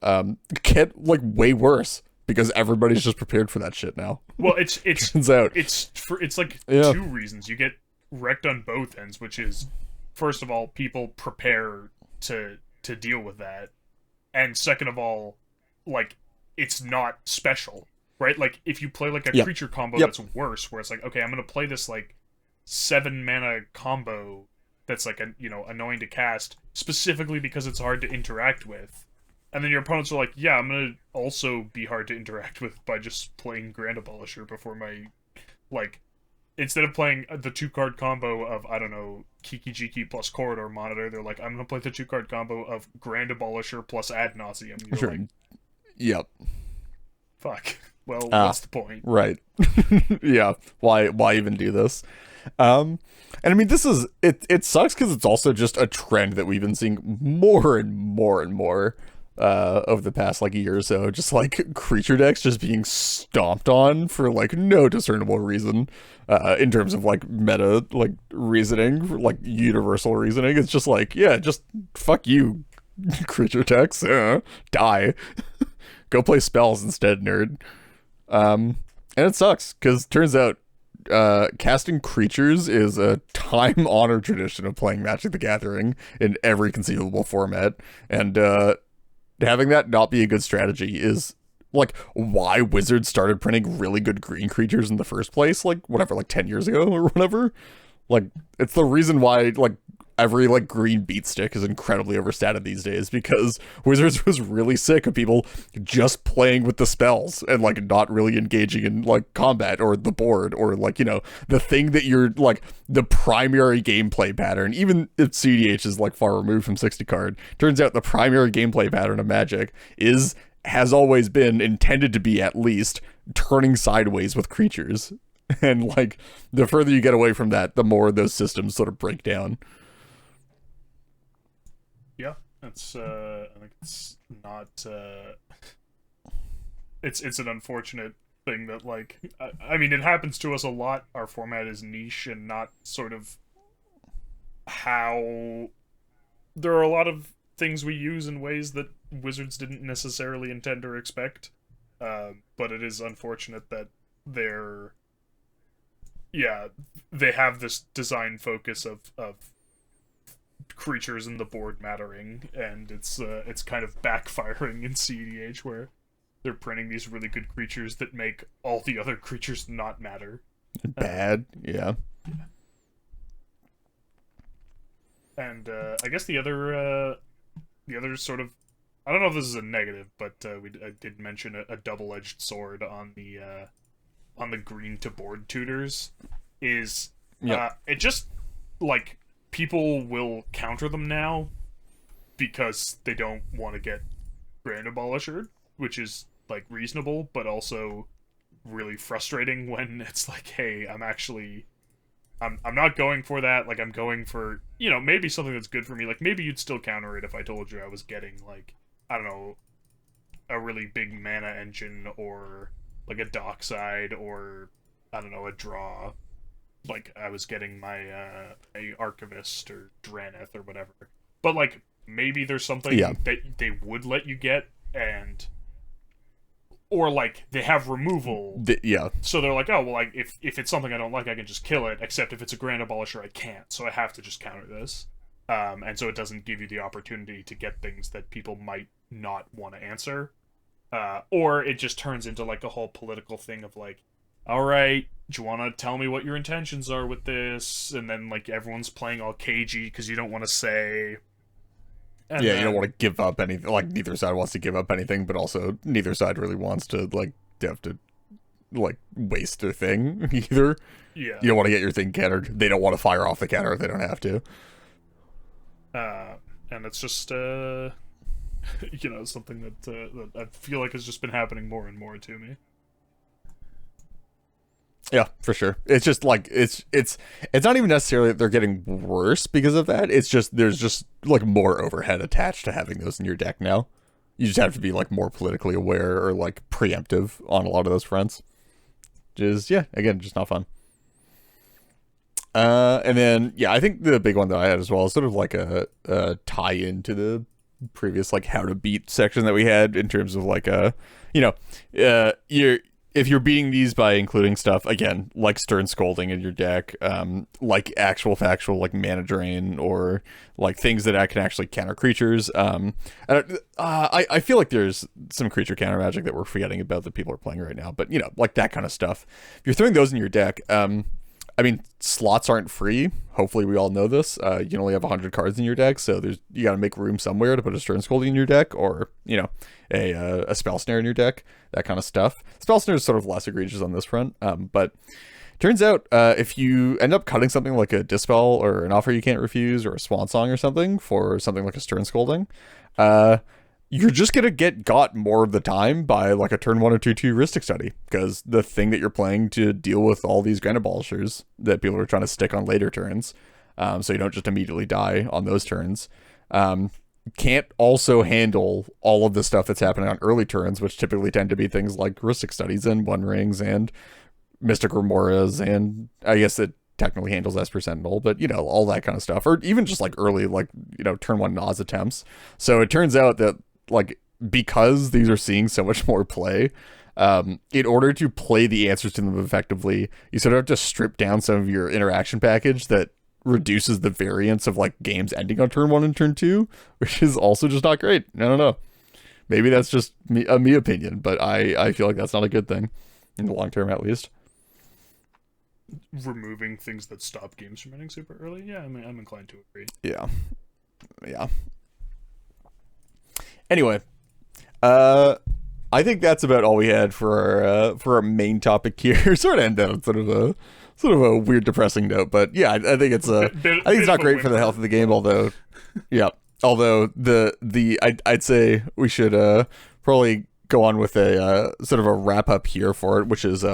get like way worse because everybody's just prepared for that shit now. Well, it's turns out it's like two reasons. You get wrecked on both ends, which is first of all, people prepare to deal with that, and second of all, like it's not special, right? Like if you play like a creature combo that's worse, where it's like, okay, I'm gonna play this like 7 mana combo that's like annoying to cast specifically because it's hard to interact with. And then your opponents are like, yeah, I'm gonna also be hard to interact with by just playing Grand Abolisher before my, like, instead of playing the 2-card combo of, I don't know, Kiki Jiki plus Corridor Monitor, they're like, I'm gonna play the 2-card combo of Grand Abolisher plus Ad Nauseam. You're sure. like, yep. Fuck. Well, what's the point? Right. Yeah. Why even do this? And I mean, this is it sucks because it's also just a trend that we've been seeing more and more and more over the past like year or so, just like creature decks just being stomped on for like no discernible reason in terms of like meta like reasoning, like universal reasoning. It's just like, yeah, just fuck you, creature decks, die. Go play spells instead, nerd. And it sucks because turns out casting creatures is a time-honored tradition of playing Magic the Gathering in every conceivable format, and having that not be a good strategy is like why Wizards started printing really good green creatures in the first place, like whatever, like 10 years ago or whatever. Like it's the reason why like every like green beat stick is incredibly overstated these days, because Wizards was really sick of people just playing with the spells and like not really engaging in like combat or the board or like, you know, the thing that you're like the primary gameplay pattern. Even if CDH is like far removed from 60 card, turns out the primary gameplay pattern of Magic has always been intended to be at least turning sideways with creatures. And like the further you get away from that, the more those systems sort of break down. Yeah, it's I think it's not it's an unfortunate thing that like I mean it happens to us a lot. Our format is niche and not sort of how there are a lot of things we use in ways that Wizards didn't necessarily intend or expect. But it is unfortunate that they have this design focus of creatures in the board mattering, and it's kind of backfiring in CEDH where they're printing these really good creatures that make all the other creatures not matter. Bad, yeah. And I guess the other sort of, I don't know if this is a negative, but I did mention a double-edged sword on the green to board tutors is it just like people will counter them now because they don't want to get Grand Abolisher, which is like reasonable, but also really frustrating when it's like, hey, I'm not going for that. Like I'm going for, you know, maybe something that's good for me. Like maybe you'd still counter it if I told you I was getting like, I don't know, a really big mana engine or like a dockside or I don't know, a draw. Like I was getting my a Archivist or Draneth or whatever. But like maybe there's something that they would let you get, and or like they have removal. So they're like, oh well, like if it's something I don't like, I can just kill it. Except if it's a Grand Abolisher, I can't. So I have to just counter this. And so it doesn't give you the opportunity to get things that people might not want to answer. Or it just turns into like a whole political thing of like, all right, do you want to tell me what your intentions are with this? And then like everyone's playing all cagey because you don't want to say. And Yeah, then, you don't want to give up anything. Like, neither side wants to give up anything, but also neither side really wants to, like, have to, like, waste their thing either. Yeah. You don't want to get your thing countered. They don't want to fire off the counter if they don't have to. And it's just, you know, something that I feel like has just been happening more and more to me. Yeah, for sure. It's just like it's not even necessarily that they're getting worse because of that. It's just there's just like more overhead attached to having those in your deck now. You just have to be like more politically aware or like preemptive on a lot of those fronts. Just yeah, again, just not fun. And then yeah, I think the big one that I had as well is sort of like a tie into the previous like how to beat section that we had in terms of like you're if you're beating these by including stuff, again, like Stern Scolding in your deck, like actual factual, like Mana Drain, or like things that can actually counter creatures. I feel like there's some creature counter magic that we're forgetting about that people are playing right now, but, you know, like that kind of stuff. If you're throwing those in your deck, I mean, slots aren't free. Hopefully we all know this. You can only have 100 cards in your deck, so you got to make room somewhere to put a Stern Scolding in your deck, or, you know, a Spell Snare in your deck, that kind of stuff. Spell Snare is sort of less egregious on this front, but turns out if you end up cutting something like a Dispel or an Offer You Can't Refuse or a Swan Song or something for something like a Stern Scolding, you're just going to got more of the time by like a turn 1 or 2 heuristic study, because the thing that you're playing to deal with all these Grand Abolishers that people are trying to stick on later turns, so you don't just immediately die on those turns, can't also handle all of the stuff that's happening on early turns, which typically tend to be things like heuristic studies and One Rings and Mystic Remoras, and I guess it technically handles Esper Sentinel, but, you know, all that kind of stuff, or even just like early, like, you know, turn 1 Nas attempts. So it turns out that, like, because these are seeing so much more play, in order to play the answers to them effectively, you sort of have to strip down some of your interaction package that reduces the variance of like games ending on turn 1 and turn 2, which is also just not great. I don't know. Maybe that's just me opinion, but I feel like that's not a good thing in the long term, at least. Removing things that stop games from ending super early, yeah, I mean, I'm inclined to agree. Yeah. Anyway, I think that's about all we had for our main topic here. Sort of end on sort of a weird, depressing note, but yeah, I think it's I think it's not great for the health of the game. Although, yeah, I'd say we should probably go on with a sort of a wrap up here for it, which is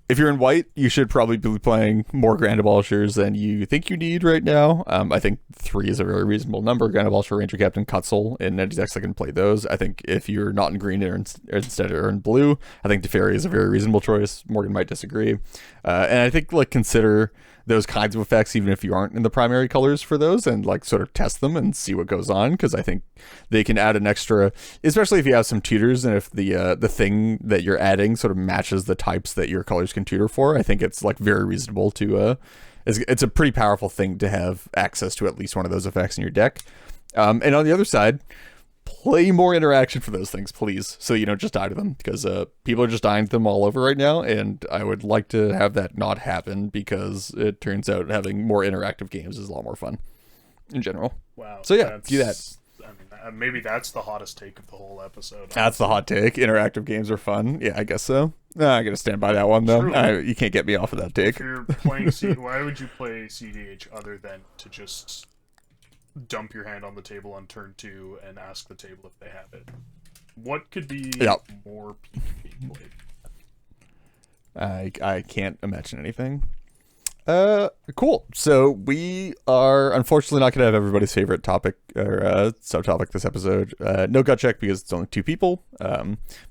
if you're in white, you should probably be playing more Grand Abolishers than you think you need right now. I think 3 is a very reasonable number. Grand Abolisher, Ranger Captain, Cutzel, and any decks that can play those. I think if you're not in green or instead are in blue, I think Teferi is a very reasonable choice. Morgan might disagree. And I think like consider those kinds of effects even if you aren't in the primary colors for those, and like sort of test them and see what goes on, because I think they can add an extra, especially if you have some tutors and if the thing that you're adding sort of matches the types that your colors can tutor for. I think it's like very reasonable to it's a pretty powerful thing to have access to at least one of those effects in your deck. And on the other side, play more interaction for those things, please, so you don't just die to them, because people are just dying to them all over right now, and I would like to have that not happen, because it turns out having more interactive games is a lot more fun in general. Wow. So yeah, do that. I mean, maybe that's the hottest take of the whole episode. That's the hot take. Interactive games are fun. Yeah, I guess so. I gotta stand by that one, though. You can't get me off of that take. If you're playing why would you play CDH other than to just dump your hand on the table on turn 2 and ask the table if they have it? What could be more PvP played? I can't imagine anything. Cool. So we are unfortunately not going to have everybody's favorite topic or subtopic this episode. No gut check because it's only 2 people.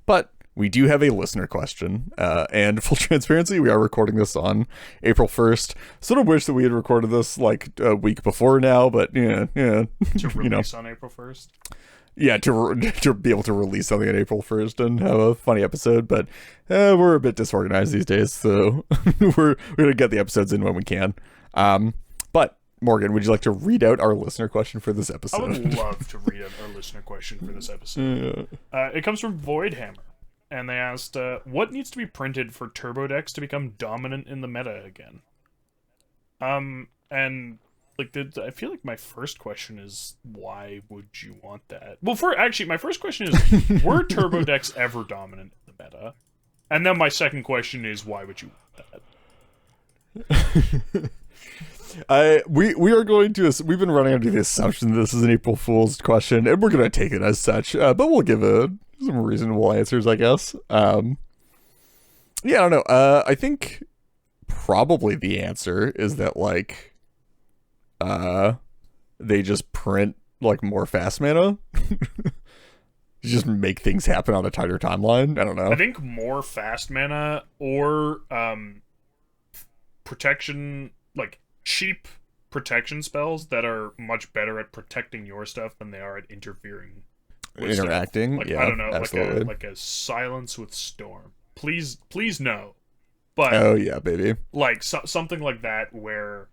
But we do have a listener question. And full transparency, we are recording this on April 1st. Sort of wish that we had recorded this like a week before now, but yeah. To release on April 1st? Yeah, to be able to release something on April 1st and have a funny episode, but we're a bit disorganized these days, so we're going to get the episodes in when we can. But Morgan, would you like to read out our listener question for this I episode? would love to read out our listener question for this episode. It comes from Voidhammer, and they asked, "What needs to be printed for turbo decks to become dominant in the meta again?" And like, I feel like my first question is, why would you want that? Well, my first question is, were turbo decks ever dominant in the meta? And then my second question is, why would you want that? We are going to, we've been running under the assumption that this is an April Fool's question, and we're going to take it as such, but we'll give some reasonable answers, I guess. Yeah, I don't know. I think probably the answer is that, like, they just print, like, more fast mana. Just make things happen on a tighter timeline. I don't know. I think more fast mana or protection, like cheap protection spells that are much better at protecting your stuff than they are at interfering with interacting stuff. Like, yeah, I don't know, absolutely. like a silence with storm, please no, but oh yeah, baby, like something like that where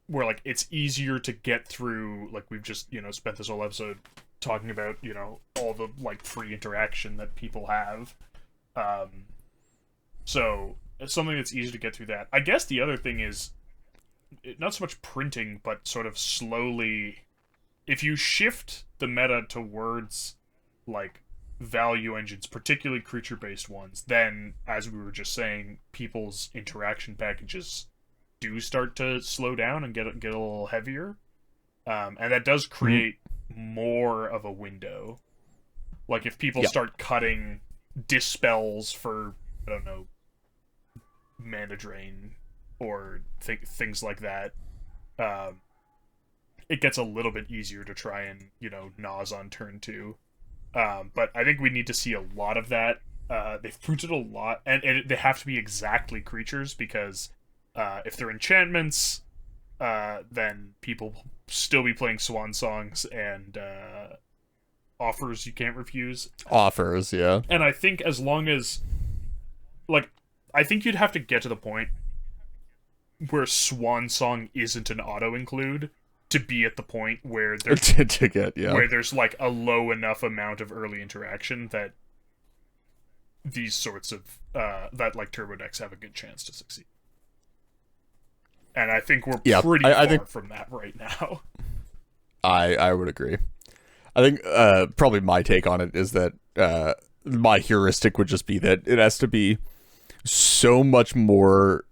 like it's easier to get through. Like, we've just spent this whole episode talking about all the like free interaction that people have, so it's something that's easy to get through that. I guess the other thing is not so much printing, but sort of slowly, if you shift the meta towards like value engines, particularly creature-based ones, then, as we were just saying, people's interaction packages do start to slow down and get a little heavier, and that does create more of a window. Like, if people start cutting dispels for, I don't know, mana drain or things like that, it gets a little bit easier to try and Nas on turn 2. But I think we need to see a lot of that. They've printed a lot, and they have to be exactly creatures, because if they're enchantments, then people will still be playing swan songs and offers you can't refuse. Offers, yeah. And I think as long as, like, I think you'd have to get to the point where swan song isn't an auto include to be at the point where there's to get, where there's like a low enough amount of early interaction that these sorts of that like turbo decks have a good chance to succeed. And I think we're pretty far from that right now. I would agree. I think probably my take on it is that my heuristic would just be that it has to be so much more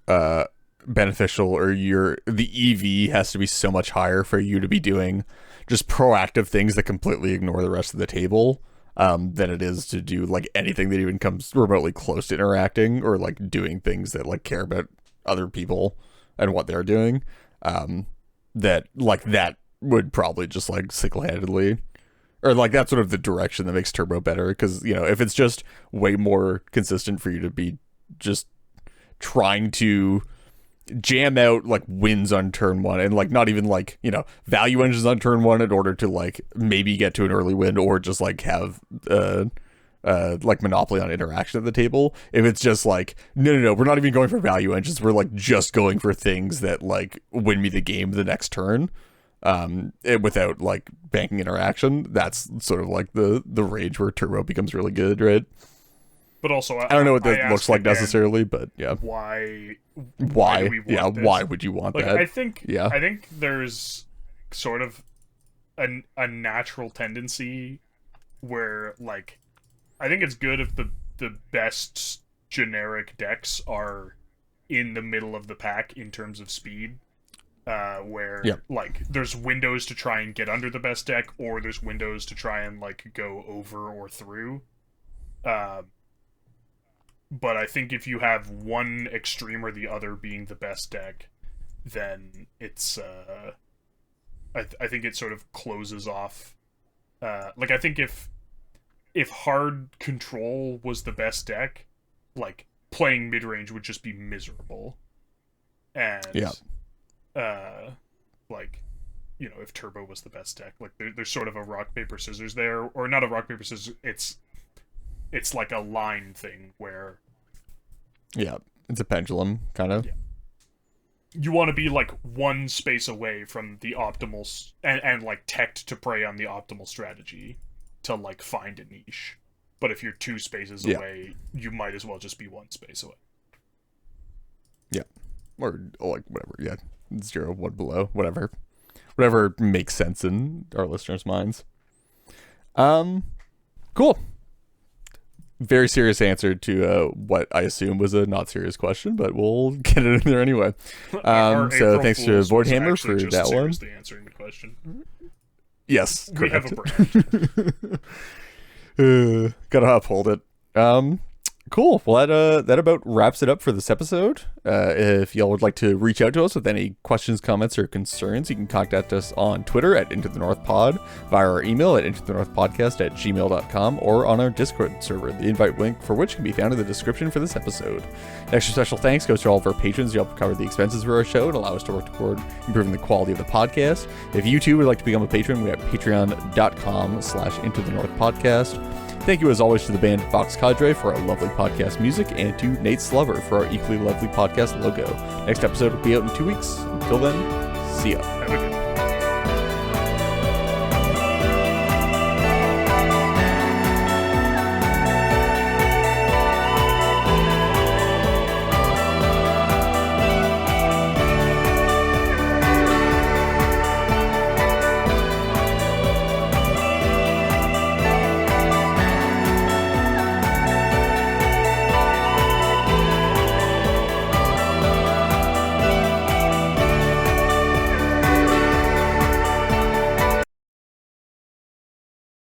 beneficial, or the EV has to be so much higher for you to be doing just proactive things that completely ignore the rest of the table, than it is to do like anything that even comes remotely close to interacting or like doing things that like care about other people and what they're doing. That would probably just like single-handedly, or like that's sort of the direction that makes turbo better, because if it's just way more consistent for you to be just trying to jam out like wins on turn 1, and like not even like value engines on turn 1 in order to like maybe get to an early win, or just like have like monopoly on interaction at the table. If it's just like no, we're not even going for value engines, we're like just going for things that like win me the game the next turn, without like banking interaction, that's sort of like the range where turbo becomes really good, right? But also, I don't know what that looks like necessarily, but yeah. Why do we want this? Why would you want that? I think there's sort of a natural tendency where, like, I think it's good if the best generic decks are in the middle of the pack in terms of speed, where like there's windows to try and get under the best deck, or there's windows to try and like go over or through. But I think if you have one extreme or the other being the best deck, then it's I think it sort of closes off. Like, I think if hard control was the best deck, like, playing mid-range would just be miserable. And like, if turbo was the best deck, like there's sort of a rock paper scissors there, or not a rock paper scissors, it's like a line thing where it's a pendulum kind of. you want to be like one space away from the optimal and like tech to prey on the optimal strategy to like find a niche. But if you're 2 spaces away, you might as well just be 1 space away. Yeah. Or like whatever. Yeah. 0, 1 below, whatever. Whatever makes sense in our listeners' minds. Cool. Very serious answer to what I assume was a not serious question, but we'll get it in there anyway. So thanks to Voidhammer for that one. Answering the question. Yes, correct. We have a brand. Gotta uphold it. Cool. Well, that about wraps it up for this episode. If y'all would like to reach out to us with any questions, comments, or concerns, you can contact us on Twitter at Into the North Pod, via our email at intothenorthpodcast@gmail.com, or on our Discord server, the invite link for which can be found in the description for this episode. Extra special thanks goes to all of our patrons who help cover the expenses for our show and allow us to work toward improving the quality of the podcast. If you too would like to become a patron, we have patreon.com/intothenorthpodcast. Thank you as always to the band Fox Cadre for our lovely podcast music, and to Nate Slover for our equally lovely podcast logo. Next episode will be out in 2 weeks. Until then, see ya.